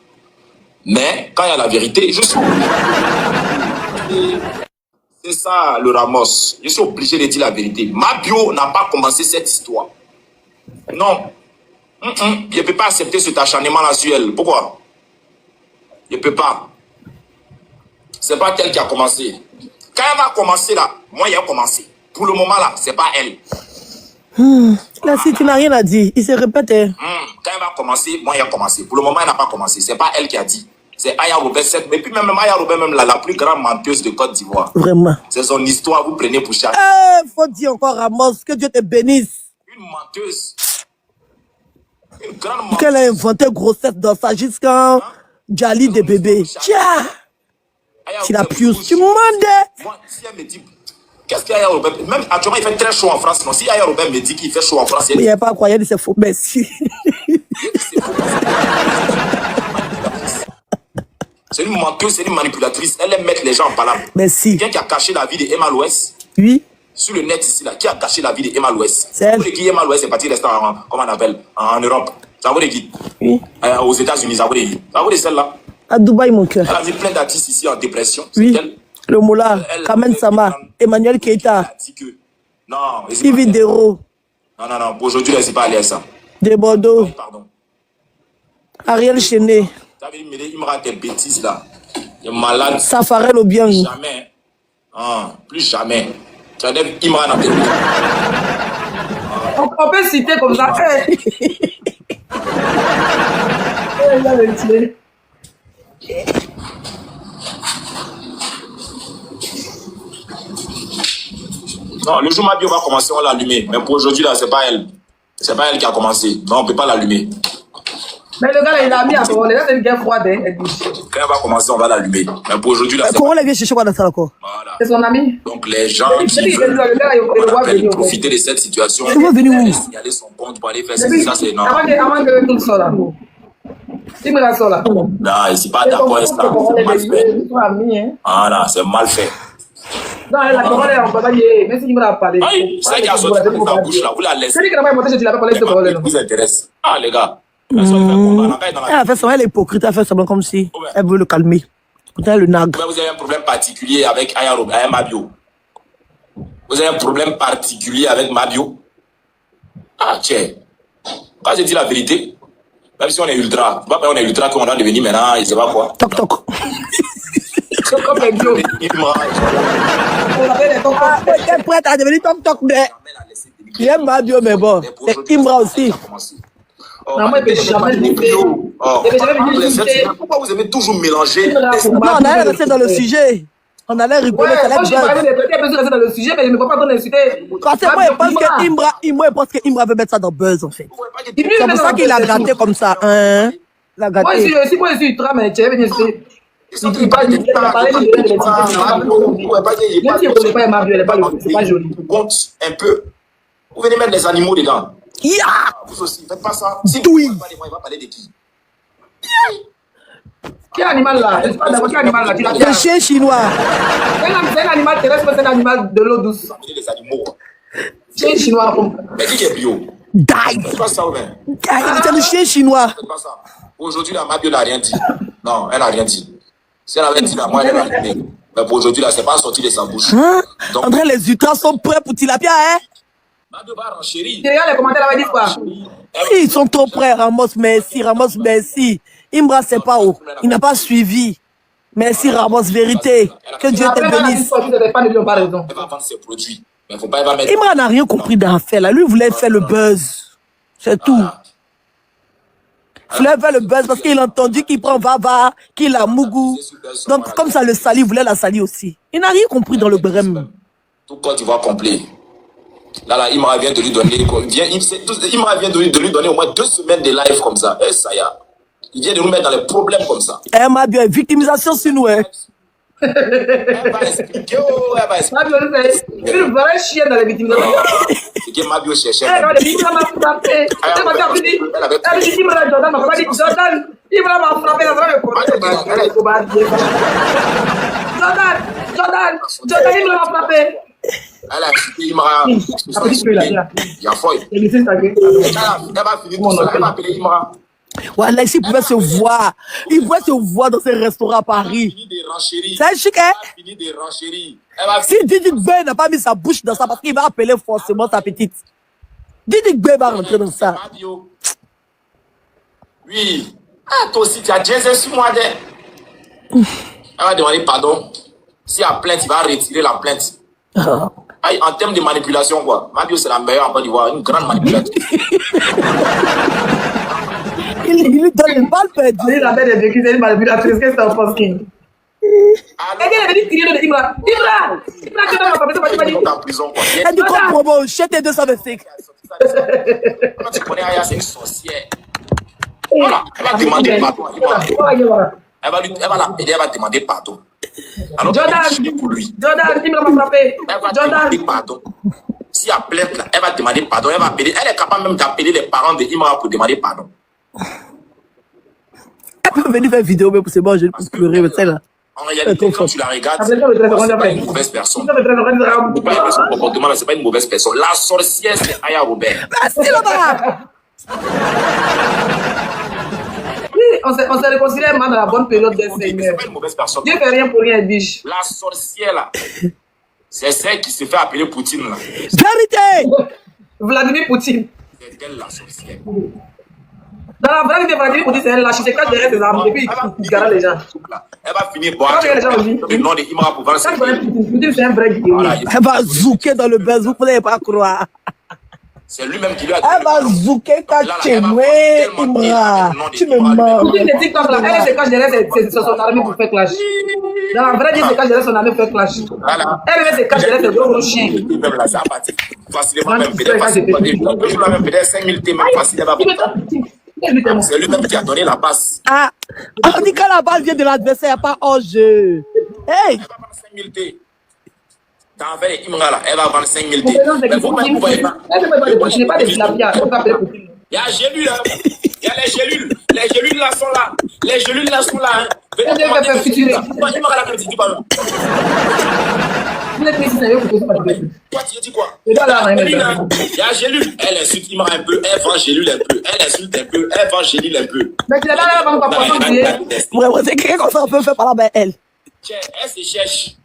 Mais quand il y a la vérité, je suis obligé. C'est ça le Ramos. Je suis obligé de dire la vérité. Mabio n'a pas commencé cette histoire. Non. Je ne peux pas accepter cet acharnement-là sur elle. Pourquoi? Je ne peux pas. C'est pas elle qui a commencé. Quand elle va commencer là, moi j'ai commencé. Pour le moment là, c'est pas elle. Là, si tu n'as rien à dire, il se répète. Quand elle va commencer, moi j'ai commencé. Pour le moment, elle n'a pas commencé. C'est pas elle qui a dit. c'est Aya Robert 7. Mais puis même Aya Robert, même la plus grande menteuse de Côte d'Ivoire. Vraiment. C'est son histoire, vous prenez pour chaque. Faut dire encore Ramos, que Dieu te bénisse. Une menteuse. Une grande menteuse. Qu'elle a inventé grossesse dans ça jusqu'à Djali des bébés. Tiens. Tu l'as plus, tu m'en Moi, si elle me dit, qu'est-ce qu'Aya Robert, même actuellement il fait très chaud en France, non? Si Aya Robert me dit qu'il fait chaud en France, il n'y a pas à croire, il dit c'est faux, merci. C'est une menteuse, c'est une manipulatrice. Elle aime mettre les gens en palabre. Merci. Quelqu'un qui a caché la vie de Emma Louès. Oui. Sur le net ici, là, qui a caché la vie de Emma Louès. C'est elle. Emma Louès est partie rester comment on appelle, en Europe. Ça vous dit? Oui. Aux États-Unis, ça vous dit? Ça vous dit celle-là? À Dubaï, mon cœur. Elle a mis plein d'artistes ici en dépression. Oui. Le Moula, Kamen Sama, Emmanuel Keita. Non. Yves Dero. Non. Aujourd'hui, elle ne s'est pas allée à ça. De Bordeaux. Pardon. Ariel Chené. Il me rate des bêtises là. Il est malade. Safarel Obiang. Jamais. Plus jamais. Tu as des Imran dans tes vies. On peut citer comme ça. Non, le jour Mabio va commencer, on va l'allumer. Mais pour aujourd'hui, là, c'est pas elle. C'est pas elle qui a commencé. Non, on peut pas l'allumer. Mais le gars, là, il a mis à Corolle. Là, c'est une guerre froide. Hein. Quand elle va commencer, on va l'allumer. Mais pour aujourd'hui, là, c'est Corolle vient chercher quoi dans ça encore? Voilà. C'est son ami. Donc, les gens qui veulent profiter de cette situation, Il va venir où? signaler son compte pour aller faire ça, c'est non. Avant que tout ça, là. Il me reste là. Non, c'est pas d'accord avec ça. C'est mal fait. Voilà, c'est mal fait. Non, la Corolle, on peut pas y aller. Même s'il me l'a parlé. C'est qui a sorti de ta bouche là, vous la laissez. C'est lui qui n'a pas monté, je ne l'ai pas parlé de Corolle. Vous intéresse. Ah, les gars. Elle a fait semblant, elle est hypocrite, elle a fait semblant comme si elle veut le calmer. Pourtant, elle le nague. Vous avez un problème particulier avec Aya Mabio. Vous avez un problème particulier avec Mabio. Ah, tiens. Quand je dis la vérité, même si on est ultra, c'est pas parce qu'on est ultra qu'on doit devenir maintenant, il sait pas quoi. Toc toc. Elle est prête à devenir toc toc, mais. Il aime Mabio, mais bon. C'est Imra aussi. Non, moi, je jamais dit. Pourquoi vous avez toujours mélangé? Non, on allait rester dans le sujet. On allait rigoler, ça allait moi, j'ai parlé des trucs, rester dans le sujet, mais je ne peux pas trop l'insulter. Parce que moi, je pense que Imra veut mettre ça dans Buzz, en fait. C'est pour ça qu'il a gratté comme ça. Hein? Il a gratté. Moi, je suis ultra, mais tu es venu ici. Il parle de c'est pas joli. Compte un peu. Vous venez mettre des animaux dedans. Vous aussi, faites pas ça. Si vous ne pas les mots, il va parler de qui? Quel animal là? Je ne sais pas d'abord quel animal là. Le chien chinois. C'est un animal terrestre, c'est un animal de l'eau douce. Les animaux. Chien chinois. Mais qui est bio? Die. C'est pas ça, ouais. C'est le chien chinois. C'est pas ça. Aujourd'hui, la Mabio n'a rien dit. Non, elle n'a rien dit. Si elle avait dit la moi, elle va l'allumer. Mais pour aujourd'hui, là, c'est pas sorti de sa bouche. Donc, André, les ultras sont prêts pour Tilapia, hein? Mabio va renchérir. Tu regardes les commentaires, elle va dire quoi? Ils sont trop prêts, Ramos, merci, Imra, c'est pas où. Il n'a pas suivi. Merci, Ramos, vérité. Que Dieu te bénisse. Elle va vendre ses produits. Mais faut pas, elle va mettre... Imra n'a rien compris dans l'affaire, là. Lui, il voulait faire le buzz. C'est tout. Il voulait faire le buzz parce qu'il a entendu qu'il prend Vava, qu'il a Mougou. Donc, comme ça le salit, il voulait la salir aussi. Il n'a rien compris dans le brème. Tout Côte d'Ivoire complet. Là, Imra vient de lui donner... Imra vient de lui donner au moins 2 semaines de live comme ça. Eh, ça y est. Il vient de nous mettre dans les problèmes comme ça. Eh, ma bien, victimisation sur nous, hein. Elle va expliquer, elle va expliquer. C'est une vraie chienne dans les victimisations. C'est que Mabio cherchait. Elle m'a frappé. Elle m'a dit, il m'a dit, Jordan, il m'a frappé dans le Jordan, il m'a frappé. Elle a expliqué, Imra. Il y a folle. Elle va finir tout seul. Elle va appeler Imra. Voilà, ici, il pouvait se voir. Il pouvait se voir dans ces restaurants à Paris. C'est chic, hein? Si Didi Gbé n'a pas mis sa bouche dans ça, parce qu'il va appeler forcément sa petite. Didi Gbé va rentrer dans ça. Oui. Ah, toi aussi, tu as jazzé sur moi. Elle va demander pardon. Si y a plainte, il va retirer la plainte. En termes de manipulation, quoi. Mabio, c'est la meilleure en Côte d'Ivoire. Une grande manipulatrice. Il lui donne une balle perdue. C'est la belle de vécu, c'est une manipulatrice. Qu'est-ce que t'en penses, King? Elle est venue crier de Imra. Imra, tu vas en prison, quoi. Elle dit quoi, promo? Chète 225. Quand tu connais Aya, c'est une sorcière. Voilà, elle va demander pardon. Elle va l'appeler, elle va demander pardon. Alors, Jordan, pour lui. Jordan, Imra m'a frappé. Elle va demander pardon. Si elle plainte, là, elle va demander pardon. Elle va appeler, elle est capable même d'appeler les parents de Imra pour demander pardon. Elle peut venir faire une vidéo, mais pour c'est bon, je vais pleurer, mais celle-là. En réalité, quand tu la regardes, c'est pas une mauvaise personne. Faut pas aimer son comportement, là, c'est pas une mauvaise personne. La sorcière, c'est Aya Robert. Merci, là-bas. Oui, on s'est réconcilié dans la bonne période des Seigneurs. C'est pas une mauvaise personne. Dieu fait rien pour rien, biche. La sorcière, là, c'est celle qui se fait appeler Poutine, là. Vérité. Vladimir Poutine. C'est elle, la sorcière. Dans la vraie vie de Vladimir Poutine, c'est elle, là, je sais cache derrière ses armes, et puis il garde les gens. Elle va finir boire. Le nom de Imra pour vendre ses Poutine, c'est un vrai guerrier. Elle va zouker dans le bain, vous pouvez pas croire. C'est lui-même qui lui a dit. Elle va zouker quand tu es Imra. Tu me mens. Poutine, c'est TikTok, là, elle se cache derrière son armée pour faire clash. Dans la vraie vie, elle se cache derrière son armée pour faire clash. Elle se cache derrière ses gros chiens. Même là, ça a parti. Facilement, même peut-être 5000 T, même facile, elle va c'est lui-même qui a donné la passe. Ah, on dit que la balle vient de l'adversaire, pas hors jeu. Hey! Elle va vendre 5000 T. T'as envers Imra là, elle va vendre 5000 T. Mais vous-même, vous voyez pas. Je n'ai pas de Tilapia, on t'appelle Poutine. Il y a Gélule, hein. Il y a les gélules. Les gélules là sont là. Les gélules là sont là. Hein. Venez faire futurer. Imra là, tu dis pas. Toi, tu dis quoi? Il y a Gélule. Elle insulte Imra un peu. Elle vend Gélule un peu. Elle insulte un peu. Elle vend Gélule un peu. Mais tu l'as là, on va pas ouais, c'est quelqu'un comme ça, on peut faire par là, ben elle. Elle se cherche.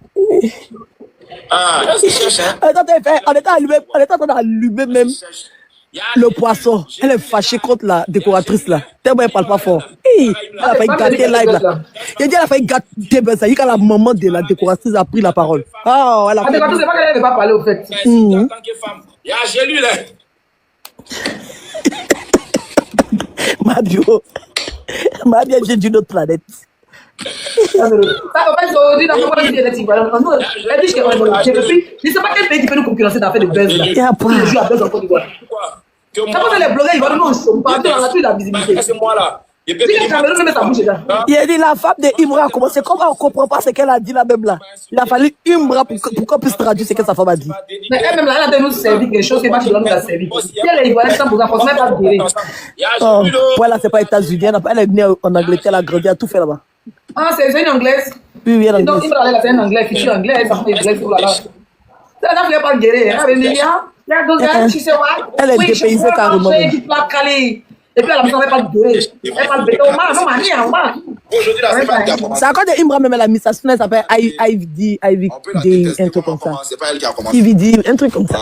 Ah, elle se cherche, hein. On était en train d'allumer même le poisson. Elle est fâchée contre la décoratrice là. Tellement elle parle pas fort. Elle a failli gâter live là. Elle a failli gâter ben ça. Quand la maman de la décoratrice a pris la parole. Oh, elle a fait. C'est pas qu'elle ne va pas parler au fait. Il y a Gélule, hein. Mabio, j'ai d'une autre planète. Je sais pas quel pays qui peut nous concurrencer dans faire de buzz là. Il y a pas. Les gens à buzz en Côte d'Ivoire. Ça va les blogueurs, ils vont nous on parle on a plus la visibilité. C'est moi là. Il a dit la femme de Imra a commencé. Comment on ne comprend pas ce qu'elle a dit là même là? Il a fallu Imra pour qu'on puisse traduire ce que sa femme a dit. Mais elle-même là, elle a nous servi quelque chose que pas nous a servi. Si elle est ivoirienne, ça vous a forcément pas guéri. Oh, ouais, là, c'est pas États-Unis. Elle est venue en Angleterre, elle a grandi, elle a tout fait là-bas. Ah, c'est une anglaise? Oui, oui, elle est donc, Imra, c'est une anglaise, fichue anglaise, ça fait anglaise, oh là là. Ça ne voulait pas guérir. Elle avait dit, tu sais quoi? Elle est dépaysée carrément. Et puis, elle a mis pas de guérir. Elle parle de non, c'est à cause de Imra même, elle a mis sa semaine, elle s'appelle IVD, un truc comme ça. C'est pas elle qui a commencé. IVD, un truc comme ça.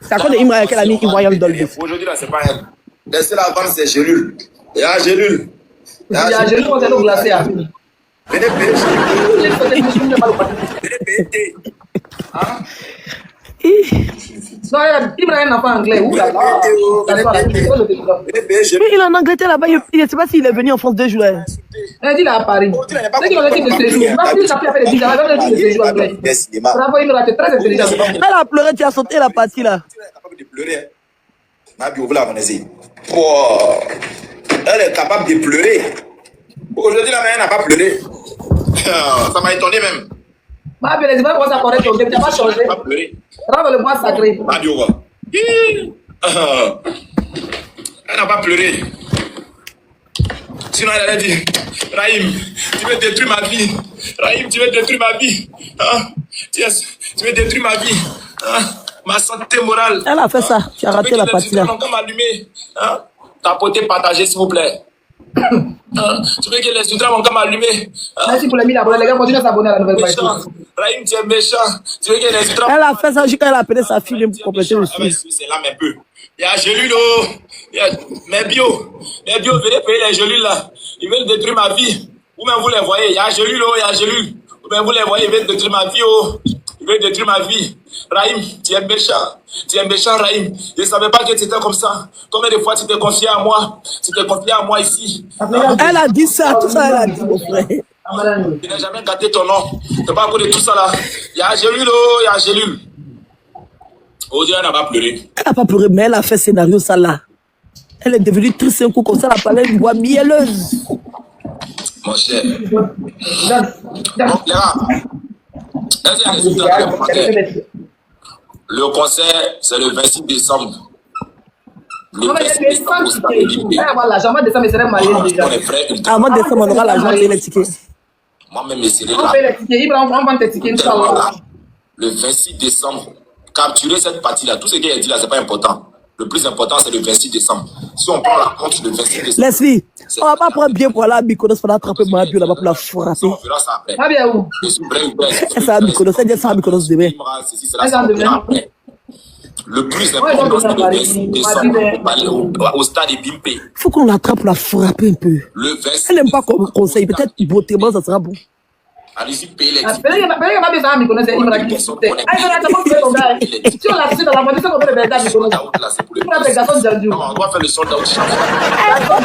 C'est à cause de Imra qu'elle a mis Ivoirian Dolby. Aujourd'hui, là, c'est pas elle. Laissez-la vendre ses gélules. Il y a Gélule. Il y a Gélule, on est au glacé. Venez payer. Venez payer. Hein? Non, Imra est un enfant anglais. Où là? Il est en Angleterre là-bas. Je ne sais pas s'il est venu en France 2 jours. Elle dit là à Paris. C'est qu'il a dit de séjour. Elle a fait des 10 ans. Elle a dit de séjour anglais. Bravo, Imra, tu es très intelligent. Elle a pleuré, tu as sauté la partie là. Elle est capable de pleurer. Mabi, ouvre la monnaie. Elle est capable de pleurer. Aujourd'hui, la mère n'a pas pleuré. Ça m'a étonné même. Mabi, les images vont s'accorder ton thème. Tu n'as pas changé. Rentre dans le bois sacré. Mabi, ouvre. Elle n'a pas pleuré. Sinon, elle a dit, Rahim, tu veux détruire ma vie. Rahim, tu veux détruire ma vie. Hein? Tu veux détruire ma vie. Hein? Ma santé morale. Elle a fait ça. Tu as raté la partie là. Hein? Tapoter, partager, s'il vous plaît. Tu veux que les soutras vont comme allumer. Merci pour les 1000 abonnés. Les gars, continuez à s'abonner à la nouvelle page. Rahim, tu es méchant. Tu veux que les soutras. Elle a fait ça jusqu'à elle a appelé sa fille pour compléter le suivi. C'est là, mais peu. Il y a Gélule, mes bio, venez payer les Gélules là. Ils veulent détruire ma vie. Ou même vous les voyez. Il y a Gélule, il y a Gélule. Ou même vous les voyez, ils veulent détruire ma vie. Il veut détruire ma vie. Raïm, tu es méchant. Tu es méchant, Raïm. Je ne savais pas que tu étais comme ça. Combien de fois tu t'es confié à moi? Tu t'es confié à moi ici. Elle a dit ça, tout ça, elle a dit, mon frère. Tu n'as jamais gâté ton nom. Tu n'es pas à cause de tout ça là. Il y a Gélule, oh, il y a Gélule. Aujourd'hui, elle n'a pas pleuré. Elle n'a pas pleuré, mais elle a fait scénario, ça là. Elle est devenue triste un coup comme ça, elle a parlé une voix mielleuse. Mon cher. Donc, les gars, est-ce qu'il y a des résultats dans les commentaires? Le concert, c'est le 26 décembre. Le 26 décembre, au stade Olympique. Avant décembre, c'est marié déjà. On est prêt. Avant décembre, on aura l'argent et les tickets. Moi-même, je serai On là. fait les tickets, Ibra, on vend tes tickets, Inch'Allah. Le 26 décembre, capturer cette partie-là. Tout ce qu'il a dit là, c'est pas important. Le plus important, c'est le 26 décembre. Si on prend la compte le 26 décembre. Leslie, on va pas prendre bien pour aller à Mykonos pour attraper ma bio là-bas pour la frapper. On verra ça après. Ah bien où? Je suis prêt, Hubert. Elle s'est à Mykonos, elle dit ça à Mykonos demain. Ceci, cela, ça, on verra après. Le plus important, c'est le 26 décembre. Au stade Bimpe. Il faut qu'on l'attrape pour la frapper un peu. Le 26. Elle n'aime pas qu'on conseille. Peut-être beautément, ça sera bon. Allez-y, payez les Peut-être qu'il n'y a pas besoin de Mykonos, c'est Ibra qui sautait. Ah, il y a pas de ton gars. Si on l'a fait dans la voiture, c'est qu'on fait le Berda Mykonos. Il faut des garçons de Djadjou. On doit faire le sold out chaque fois.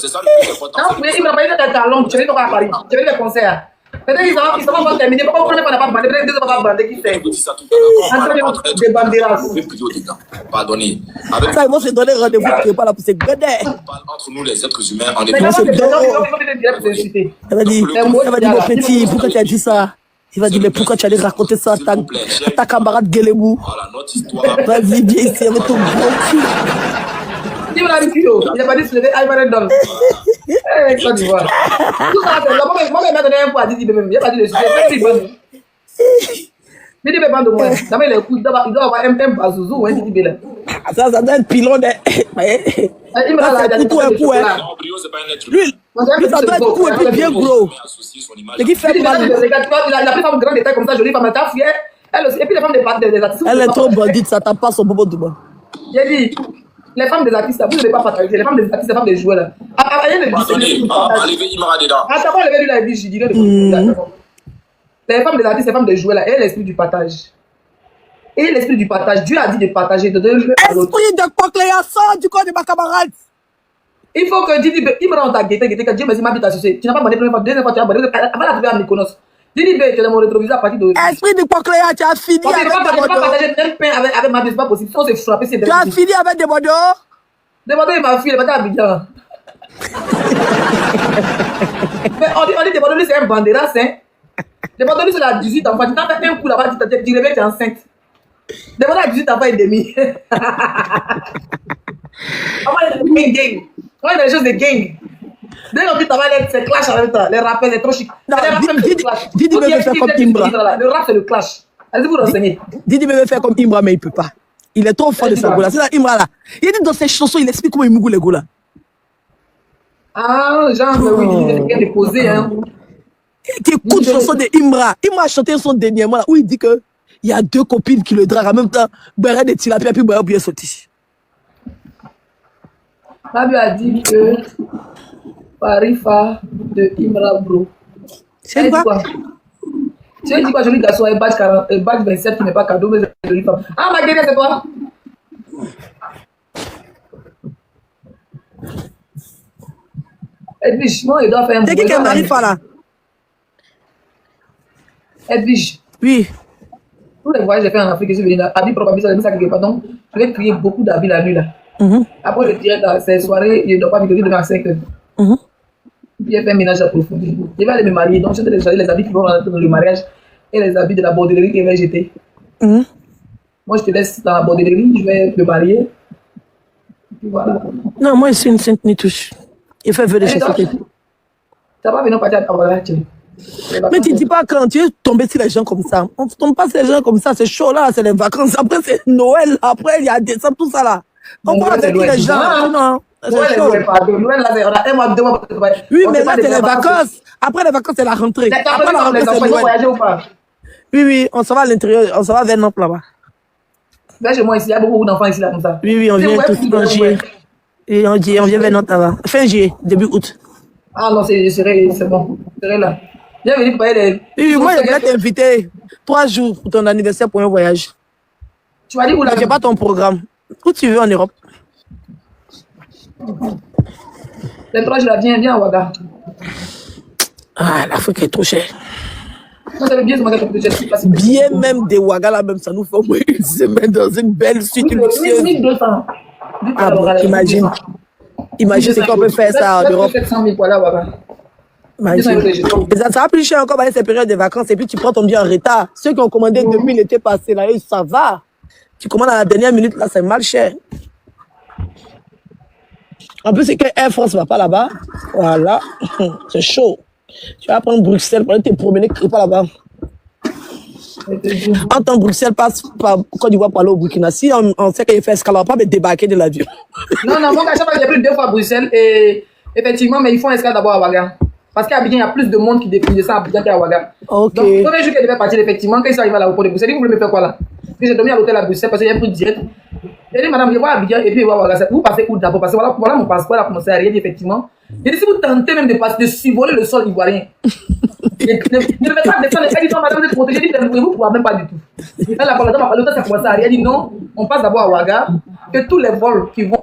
C'est ça le plus important. Non, mais il m'a pas dit d'être à Londres, tu veux à Paris, tu veux le concert. Peut-être qu'ils vont pas terminer, pourquoi on ne va pas bander, peut-être qu'ils vont pas bander, qui sait. Antonio de Banderas. Pardonnez. Ça, ils vont se donner rendez-vous, tu n'es pas là pour se gueuler. Entre nous, les êtres humains, on est Mais pas. c'est direct. Elle va dire, mon petit, pourquoi tu as dit ça? Il va dire, mais pourquoi tu allais raconter ça à ta camarade Guélemou? Voilà, notre histoire. Vas-y, viens ici avec ton gros cul. Il m'a dit, il n'a pas dit se lever, il va le donner. Eh, Côte d'Ivoire. Tout ça, moi, je vais donner un point à Didi même. Il n'a pas dit le sujet. Didi Bé de moi. D'abord, il doit avoir un bazouzou ou un Didi Bé là. Ça doit être pilon de. Il m'a dit, un coup, hein. Lui, ça doit être coup et puis bien gros. Le qui fait mal. La femme grande détail comme ça, jolie femme, ta fière. Elle aussi. Et puis les femmes des artistes. Elle est trop bandite, ça tape pas son bobo de moi. J'ai dit. Les femmes des artistes, vous ne devez pas partager. Les femmes des artistes, les femmes des joueurs là. Enlevez Imara dedans. Attends, enlevez lui la vie, je dirais. Les femmes des artistes, les femmes des joueurs là, et l'esprit du partage. Et l'esprit du partage, Dieu a dit de partager, de donner à l'autre. Esprit de Cochléa, sort du corps de ma camarade. Il faut que Didi Bé, il me rend ta guette, que Dieu me dit, m'habite associé. Tu n'as pas abonné première fois, deuxième fois, tu as abonné, avant la trouver à Mykonos. Didi Bé, tu es dans mon rétroviseur à partir de. Esprit de Cochléa, tu as fini avec des modos. Tu ne peux pas partager même pain avec ma vie, c'est pas possible. Il faut se frapper, c'est tu as fini avec des modos. Des modos, il m'a fui, il m'a dit à Abidjan. Mais on dit des modos, c'est un banderas, hein. Des modos, c'est la 18 enfants. Tu t'en fais un coup là-bas, tu réveilles, tu es enceinte. Des modos à 18 enfants et demi. On va aller dans gang. On va aller dans les choses de gang. Dès qu'on dit, c'est clash avec toi. Les rappels, c'est trop chic. Didi veut faire comme Imbra. Le rap, c'est le clash. Allez-y vous renseigner. Didi veut faire comme Imbra, mais il ne peut pas. Il est trop fort de sa gola. C'est là, Imbra là. Il dit dans ses chansons, il explique comment il mougou les gola. Ah, genre, oui, il est posé, hein. Qui écoute la chanson de Imbra. Imbra a chanté son dernièrement là, où il dit que il y a deux copines qui le draguent en même temps. Béret de tilapia, puis Béret bien sorti. Fabio a dit que Parifa de Imra Bro. C'est quoi? Tu as dit quoi, joli garçon, un badge 27 qui n'est pas cadeau, mais c'est jolie femme. Ah, ma gueule, c'est toi? Edwige, non, il doit faire un. C'est qui est Marifa là? Edwige. Oui. Tous les voyages que j'ai fait en Afrique, je suis venu à Abi probablement, ça quelque part. Donc, je vais prier beaucoup d'habits la nuit là. Après, je dirais dans ces soirées, je ne dois pas me demain à 5 heures. J'ai fait un ménage approfondi. Je vais aller me marier, donc je vais télécharger les habits qui vont rentrer dans le mariage et les habits de la bordellerie qui va jeter. Moi, je te laisse dans la bordellerie, je vais me marier. Puis voilà. Non, moi, je suis une sainte nitouche. Il fait venir chez toi. Tu n'as pas venu partir à Kavala, mais tu ne dis pas quand tu es tombé sur les gens comme ça. On ne tombe pas sur les gens comme ça, c'est chaud là, c'est les vacances. Après, c'est Noël, après, il y a décembre, tout ça là. On parle avec les gens. Non. Oui, mais là, c'est les vacances. Après les vacances, c'est la rentrée. Après la rentrée, c'est Noël. Oui, on s'en va à l'intérieur, on s'en va vers Nantes là-bas. Là, chez moi, ici, il y a beaucoup d'enfants ici là comme ça. Oui, on vient tout en juillet. Et on vient vers Nantes là-bas. Fin juillet, début août. Ah non, c'est bon. Je serai là. Viens venir pour parler Oui, moi, je voulais t'inviter 3 jours pour ton anniversaire pour un voyage. Tu vas dire où là? J'ai pas ton programme. Où tu veux en Europe? Les 3 jours, viens à Ouaga. Ah, l'Afrique est trop chère. Moi, ça veut bien, c'est bien même des Ouaga là même, ça nous fait au moins une semaine dans une belle suite luxueuse. 1200. Ah bon, imagine. Imagine ce qu'on peut faire ça en Europe. 700 000 pour là, Ouaga. Imagine. Et ça sera plus cher encore avec ces périodes de vacances et puis tu prends ton billet en retard. Ceux qui ont commandé depuis l'été passé là, ça va. Tu commandes à la dernière minute là, c'est mal cher. En plus, c'est que Air France ne va pas là-bas. Voilà. C'est chaud. Tu vas prendre Bruxelles pour aller te promener et pas là-bas. Entre Bruxelles, passe par Côte d'Ivoire pour aller au Burkina. Si on sait qu'il fait escale, on va pas me débarquer de l'avion. Non, moi, à chaque fois, j'ai pris 2 fois à Bruxelles et effectivement, mais ils font escale d'abord à Ouaga. Parce qu'à Abidjan, il y a plus de monde qui descend à Abidjan qu'à Ouaga. Ok. Donc, le premier jour qu'elle devait partir, effectivement, quand ils sont arrivés à l'aéroport de Bruxelles, ils voulaient me faire quoi là? J'ai dormi à l'hôtel à Bruxelles parce qu'il y a un prix direct. J'ai dit, madame, je vois Abidjan et puis Ouaga. Vous passez où d'abord? Parce que voilà mon passeport a commencé à rire, effectivement. J'ai dit, si vous tentez même de survoler le sol ivoirien, ne devez pas descendre. Elle dit, non, madame, vous êtes protégée. J'ai dit, vous ne pourrez même pas du tout. Elle a parlé, l'hôtel, ça a commencé à rire. Elle dit, non, on passe d'abord à Ouaga. Que tous les vols qui vont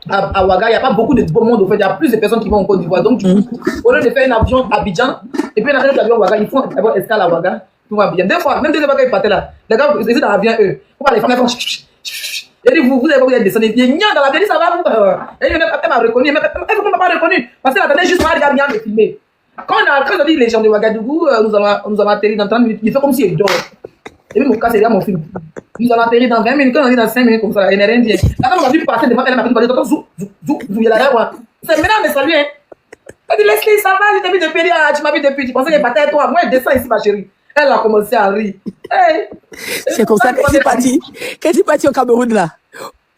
à Ouaga, il n'y a pas beaucoup de bon monde au fait, il y a plus de personnes qui vont en Côte d'Ivoire. Donc, du coup, au lieu de faire un avion à Abidjan, et puis un avion à Ouaga, ils font d'abord escale à Ouaga, puis à Abidjan. Des fois, même deuxième fois qu'ils partaient là, les gars, ils étaient dans l'avion, eux. Pourquoi les femmes, elles font et dit, vous avez pas vous descendu. Il y a une dans l'avion, ça va, vous. Et elle m'a reconnu, mais elle ne m'a pas reconnu. Parce qu'elle attendait juste à regarder me filmer. Quand on a dit les gens de Ouagadougou, nous allons atterrir dans 30 minutes, il fait comme s'il dort. Et puis mon cas, c'est là mon film. Nous allons atterrir dans 20 minutes, quand on est dans 5 minutes comme ça, il n'est rien dit. Quand on a vu passer devant elle, m'a dit, zou, il y a la rêve. C'est maintenant, mais salut, hein. Elle dit, Leslie, ça va, je t'ai vu depuis, tu m'as vu depuis, tu pensais qu'elle partait à toi. Moi, elle descend ici, ma chérie. Elle a commencé à rire. Hey. C'est comme ça qu'elle est partie. Qu'elle est partie au Cameroun, là.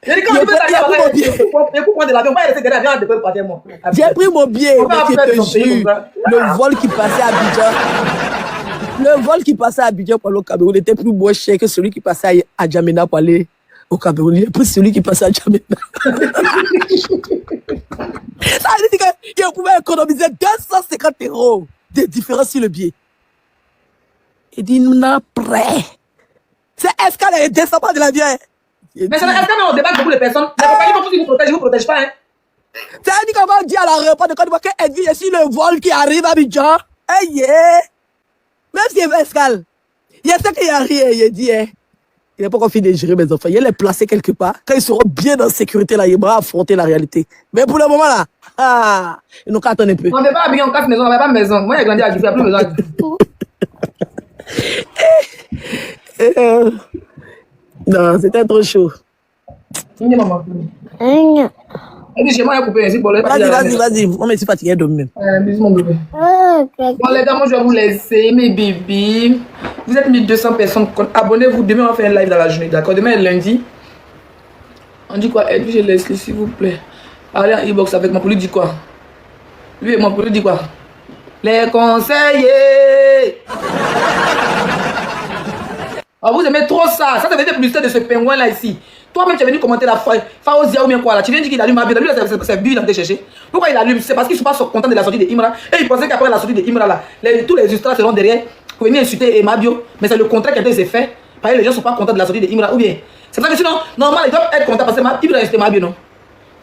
J'ai dit, quand je veux aller, écoute, moi de l'avion, moi, elle essaie de l'avion, elle partir, moi. J'ai pris mon billet, mais je te jure, le vol qui passait à Abidjan. Le vol qui passait à Abidjan pour aller au Cameroun était plus moins cher que celui qui passait à Djamena pour aller au Cameroun. Il est plus celui qui passait à Djamena. Ça veut dire qu'il pouvait économiser 250 € de différence sur le billet. Il dit, nous n'avons prêt. C'est escale et descend pas de l'avion. Mais c'est l'escale, mais on débat beaucoup de personnes. Les compagnies vont tous ils vous protègent pas, hein. Ça veut dire qu'on dit à l'aéroport de Côte d'Ivoire qu'elle dit, je suis le vol qui arrive à Abidjan. Hey, yeah. Même s'il y avait escale, il y a ça qu'il y a rien, il a dit, hein, il n'a pas encore fini de gérer mes enfants, il les placer quelque part. Quand ils seront bien en sécurité, là, ils vont affronter la réalité. Mais pour le moment, là, ils n'ont qu'à attendre un peu. On ne fait pas habiller en 4 maisons, on n'avait pas de maison. Moi, j'ai grandi à Djibouti, il n'y a plus besoin de non, c'était trop chaud. Maman. Elle dit, chez moi, il y a coupé ainsi pour le Vas-y. Moi, je suis fatigué de même. Bisous, mon bébé. Bon, les gars, moi, je vais vous laisser, mes bébés. Vous êtes 1200 personnes. Abonnez-vous. Demain, on va faire un live dans la journée, d'accord? Demain est lundi. On dit quoi? Edwige et Leslie, s'il vous plaît. Allez en e-box avec moi pour lui dire quoi? Lui et moi pour lui dire quoi? Les conseillers. Oh, vous aimez trop ça. Ça veut dire publicité de ce pingouin là ici. Toi-même, tu es venu commenter la Faozia ou bien quoi là. Tu viens dire qu'il allume ma vie. Lui, c'est Bill qui a été chercher. Pourquoi il allume? C'est parce qu'ils ne sont pas contents de la sortie de Imra. Et ils pensaient qu'après la sortie de Imra là, tous les illustrats seront derrière pour venir insulter Mabio. Mais c'est le contraire qui a été fait. Parce que les gens ne sont pas contents de la sortie de Imra. Ou bien, c'est pour ça que sinon, normalement, ils doivent être contents parce que Imra a insulté Mabio, non?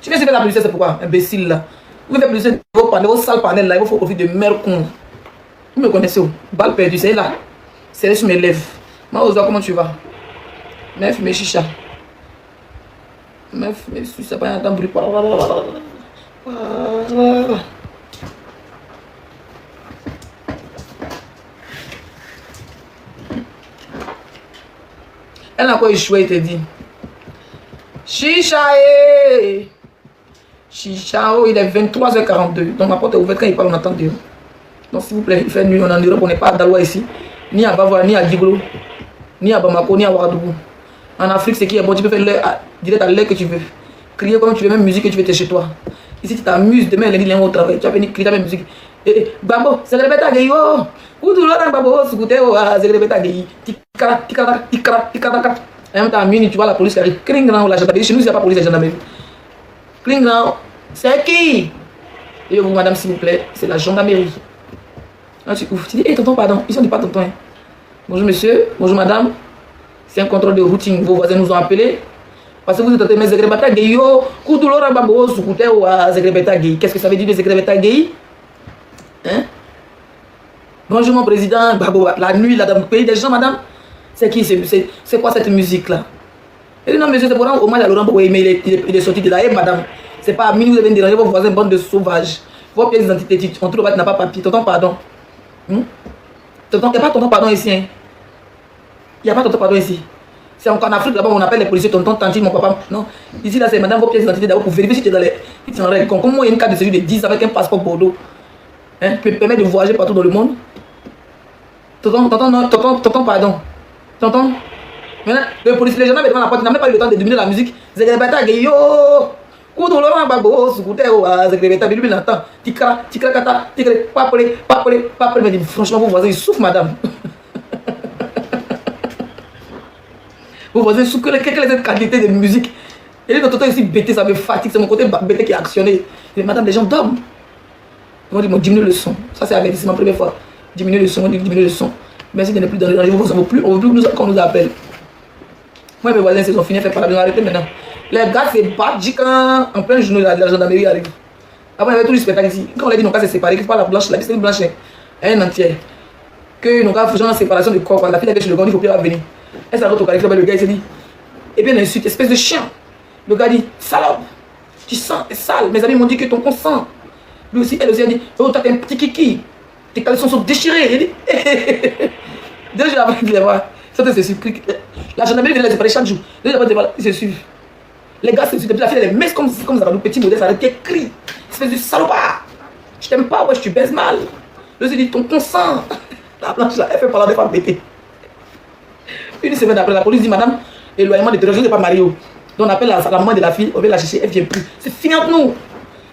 Tu viens de faire la publicité, c'est pourquoi? Imbécile là. Vous faites publicité de vos sales panels là. Il faut profiter de merde con. Vous me connaissez où? Balle perdue, c'est là. C'est là sur mes lèvres. Maozo, comment tu vas? Meuf, mes chicha. Meuf, mes ça pas un temps bruit. Elle a encore échoué, il te dit. Chicha, Chicha, il est 23h42. Donc ma porte est ouverte, quand il parle, on attend Dieu. Donc s'il vous plaît, il fait nuit, on est en Europe, on n'est pas à Daloa ici. Ni à Bavois, ni à Djibouti, ni à Bamako, ni à Ouagadougou. En Afrique, c'est qui est bon, tu peux faire direct à l'heure que tu veux. Crier comme tu veux, même musique que tu veux, t'es chez toi. Ici, tu t'amuses, demain, lundi, au travail, tu vas venir crier ta même musique. Babo, c'est le bêta gay, oh! Où tu l'as, Babo, c'est le bêta gay. Tikara. Et en même temps, tu vois la police qui arrive. Klingrand, la gendarmerie. Chez nous, il n'y a pas de police et gendarmerie. Klingrand, c'est qui? Et vous, madame, s'il vous plaît, c'est la gendarmerie. Là, tu ouvres, tu dis, hé, tonton, pardon. Ils sont pas tonton. Hein. Bonjour, monsieur. Bonjour, madame. C'est un contrôle de routine. Vos voisins nous ont appelés. Parce que vous êtes en train de Zegrebata Gay. Yo, Koudouloura Babo, Soukoute ou Zegrebata Gay. Qu'est-ce que ça veut dire de Zegrebata Gay? Hein? Bonjour, mon président. Babo, la nuit, là, dans le pays des gens, madame. C'est qui? C'est quoi cette musique-là? Elle dit, non, monsieur, c'est pour rendre hommage à Laurent Babo, mais il est sorti de là. Et madame, c'est pas à minuit, vous avez dérangé vos voisins, bande de sauvages. Vos pièces d'identité, on trouve n'a pas papier. Tonton, pardon. Tonton, il n'y a pas tonton, pardon ici. Hein? Il n'y a pas tonton, pardon ici. C'est encore en Afrique, là-bas, on appelle les policiers tonton, tantine, mon papa. Non. Ici, là, c'est madame, vos pièces d'identité d'abord pour vérifier si tu es dans les. Si tu es en règle. Comme moi, il y a une carte de séjour de 10 avec un passeport Bordeaux. Hein? Qui permet de voyager partout dans le monde. Tonton, pardon. Tonton. Maintenant, le policier, les gens devant la porte, ils n'ont même pas eu le temps de dominer la musique. Zegrebata Gayo. Koudou Laurent Babo, Soukoute ou Zegrebata, lui, il entend. Tikra, kata, tikre, papelé. Mais dit, franchement, vos voisins, ils souffrent, madame. Vos voisins souffrent. Quelle est cette qualité de musique? Et les tonton ici, bêté, ça me fatigue. C'est mon côté bêté qui est actionné. Mais madame, les gens dorment. Ils m'ont dit, diminue le son. Ça, c'est avertissement la première fois. Diminue le son, on dit, diminue le son. Merci de ne plus dans les rangées, on ne veut plus qu'on nous appelle. Moi, mes voisins, ils ont fini, fait parler, arrêtez maintenant. Les gars, c'est battu quand en plein journée, la gendarmerie arrive. Avant, il y avait tout le spectacle ici. Quand on a dit, nos gars, c'est séparé, c'est pas la blanche, la c'est une blanche, un entier. Que nos gars, faisant la séparation de corps, la fille avait chez le gars, il faut plus la venir. Elle s'est rencontrée au le gars, il s'est dit, et bien, insulte, espèce de chien. Le gars dit, salope, tu sens, t'es sale. Mes amis m'ont dit que ton con sent. Lui aussi, elle aussi a dit, oh, toi, t'es un petit kiki. Tes caleçons sont déchirés. Il dit, 2 jours avant de les voir, ça se suivent. La gendarmerie vient les séparer chaque jour. 2 jours avant de les voir, ils se suivent. Les gars se suivent. Depuis la fille, elle est mince comme ça, le petit modèle, ça arrête qu'elle crie. Espèce de salopard. Je t'aime pas, ouais, je te baise mal. Lui aussi dit, ton consent. La blanche là, elle fait parler des femmes pétées. Une semaine après, la police dit, madame, éloignement de terrorisme, je ne sais pas marié. Donc on appelle la maman de la fille, on vient la chercher, elle ne vient plus. C'est fini entre nous.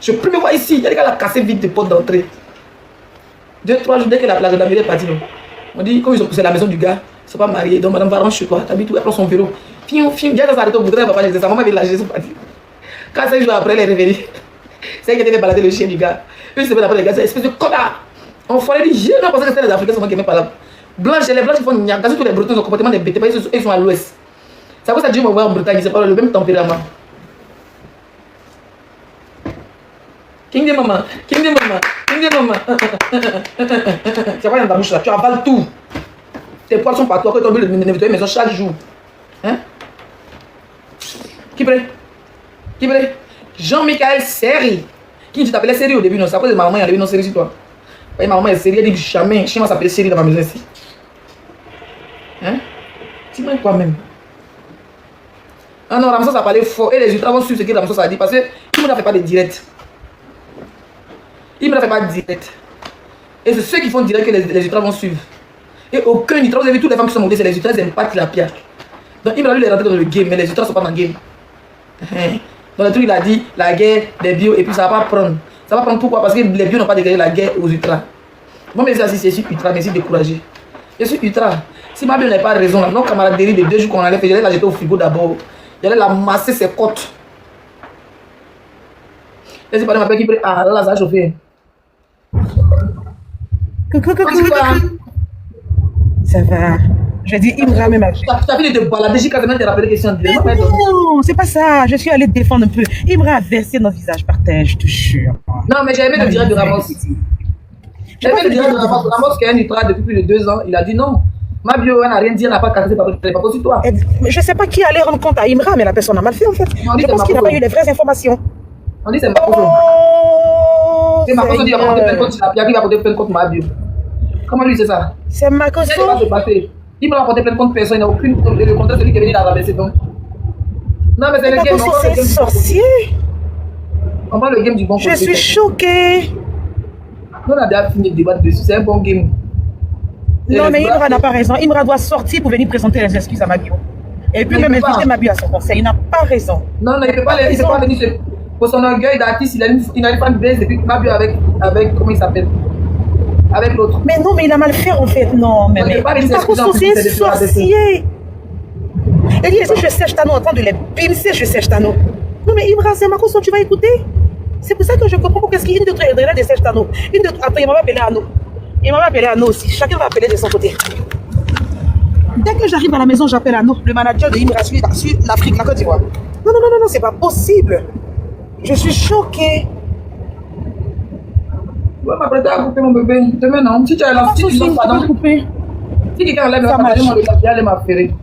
Je ne peux plus me voir ici. Il y a des gars qui ont cassé vite des portes d'entrée. 2-3 jours, dès que la gendarmerie est partie, on dit, comme ils ont poussé la maison du gars, ils ne sont pas mariés, donc madame va rentrer chez toi, t'habites où, elle prend son vélo. Fion, viens dans sa arrêté au bout de papa, sa maman vient la chercher, c'est parti. Quand 5 jours après, elle est revenue. C'est elle qui devait balader le chien du gars. Une semaine après, les gars, c'est une espèce de connard. On fallait dire, je ne pensais que c'était les Africains qui n'aimaient pas là. Blanches, les blanches qui font niaga, tous les Bretons ont comportement des bêtes, ils sont à l'ouest. C'est pour ça que Dieu m'a envoyé en Bretagne, c'est pas le même tempérament. King de maman. C'est quoi dans ta bouche là? Tu avales tout. Tes poils sont partout, après tu as oublié de nettoyer la maison chaque jour. Hein? Qui prêt? Jean-Michel Seri. Qui tu t'appelais Seri au début? Non, c'est à cause de ma maman, il y a non Seri sur toi. Et ma maman est Seri, elle dit jamais, chez moi ça s'appelle Seri dans ma maison ici. Hein? Tu m'aimes quoi même? Ah non, Ramsos a parlé fort. Et les ultras vont suivre ce que Ramsos a dit parce qu'il ne me fait pas de direct. Il ne me fait pas de direct. Et c'est ceux qui font direct que les ultras vont suivre. Et aucun ultra, vous avez vu toutes les femmes qui sont montées, c'est les ultras, ils n'aiment pas la pierre. Donc il m'a lui rentrer dans le game, mais les ultras ne sont pas dans le game. Dans le truc, il a dit la guerre des bio, et puis ça va pas prendre. Ça va prendre pourquoi? Parce que les bio n'ont pas dégagé la guerre aux ultras. Moi, mais je suis ultra, mais je suis découragé. Je suis ultra. Si ma bio n'a pas raison, nos camaraderies de 2 jours qu'on allait faire, j'allais la jeter au frigo d'abord. J'allais la masser ses côtes. Laissez parler ma père qui peut. Ah là, ça a chauffé. Coucou. Ça va. Je dis, Imra même avec. Tu as fini de balader jusqu'à maintenant te rappeler question de. Non, c'est pas ça. Je suis allée te défendre un peu. Imra a versé notre visage par terre, je te jure. Non, mais j'ai aimé le direct de Ramos. J'ai aimé le direct de Ramos. Ramos qui est un ultra depuis plus de 2 ans. Il a dit non. Ma bio, elle n'a rien dit, elle n'a pas cassé par sur toi. Je ne sais pas qui allait rendre compte à Imra, mais la personne a mal fait en fait. Je pense qu'il n'a pas eu les vraies informations. On dit c'est ma faute. C'est ma faute qui va porter plein de compte sur la pierre, qui va porter plein de compte ma bio. Comment lui c'est ça? C'est ma cause. Il m'a rapporté plein de comptes personne, il n'y a aucune. Le compte de celui qui est venu la rabaisser donc. Non, mais c'est le game. C'est sorcier. On prend le game du bon côté. Je suis choquée. Nous, on a déjà fini de débattre dessus, c'est un bon game. Non, mais Imra n'a pas raison. Imra doit sortir pour venir présenter les excuses à Mabio. Et puis même inviter Mabio à son conseil. Il n'a pas raison. Non, il ne peut pas venir pour son orgueil d'artiste. Il n'arrive pas de baisse depuis Mabio avec. Comment il s'appelle? Avec l'autre. Mais non, mais il a mal fait en fait. Non, mais. Par contre, c'est un sorcier. Il dit, si je sèche Tano en train de les pincer, je sèche Tano. Non, mais Imra, c'est ma cause, tu vas écouter. C'est pour ça que je comprends pourquoi est-ce qu'il y a une de très de sèche Tano. Une de après, il m'a appelé à nous. Il m'a appelé Anno aussi. Chacun va appeler de son côté. Dès que j'arrive à la maison, j'appelle Anno, le manager de Imra sur l'Afrique, la Côte d'Ivoire. Non, c'est pas possible. Je suis choquée. Ouais, m'apprêter à couper mon bébé. Demain, non. Si tu as la petite, pardon. Si quelqu'un enlève la partie, moi, le allait m'affairer.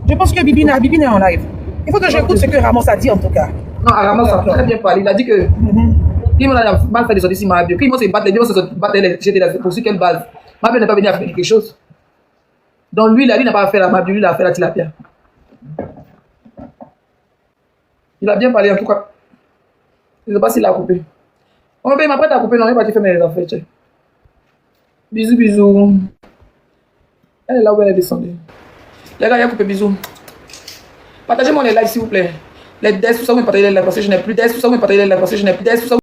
Je pense que Bibi est en live. Il faut que j'écoute ce que Ramos a dit en tout cas. Non, Ramos a très bien parlé. Il a dit que il m'a mal fait de sortir si ma bio. Qu'ils vont se battre, les deux vont se battre, j'étais là. Pour sur quelle base? Ma bio n'est pas venue à faire quelque chose. Donc lui, il n'a pas à faire la Mabio, lui, il a fait la tilapia. Il a bien parlé en tout cas. Je ne sais pas s'il a coupé. On va m'apprête à couper, non, il va te faire mes affaires. Tchè. Bisous, bisous. Elle est là où elle est descendue. Les gars, il a coupé, bisous. Partagez-moi les lives s'il vous plaît. Les deaths, tout ça, vous me partagez les lives parce que je n'ai plus deaths, tout ça, vous me partagez les lives parce que je n'ai plus deaths, tout ça.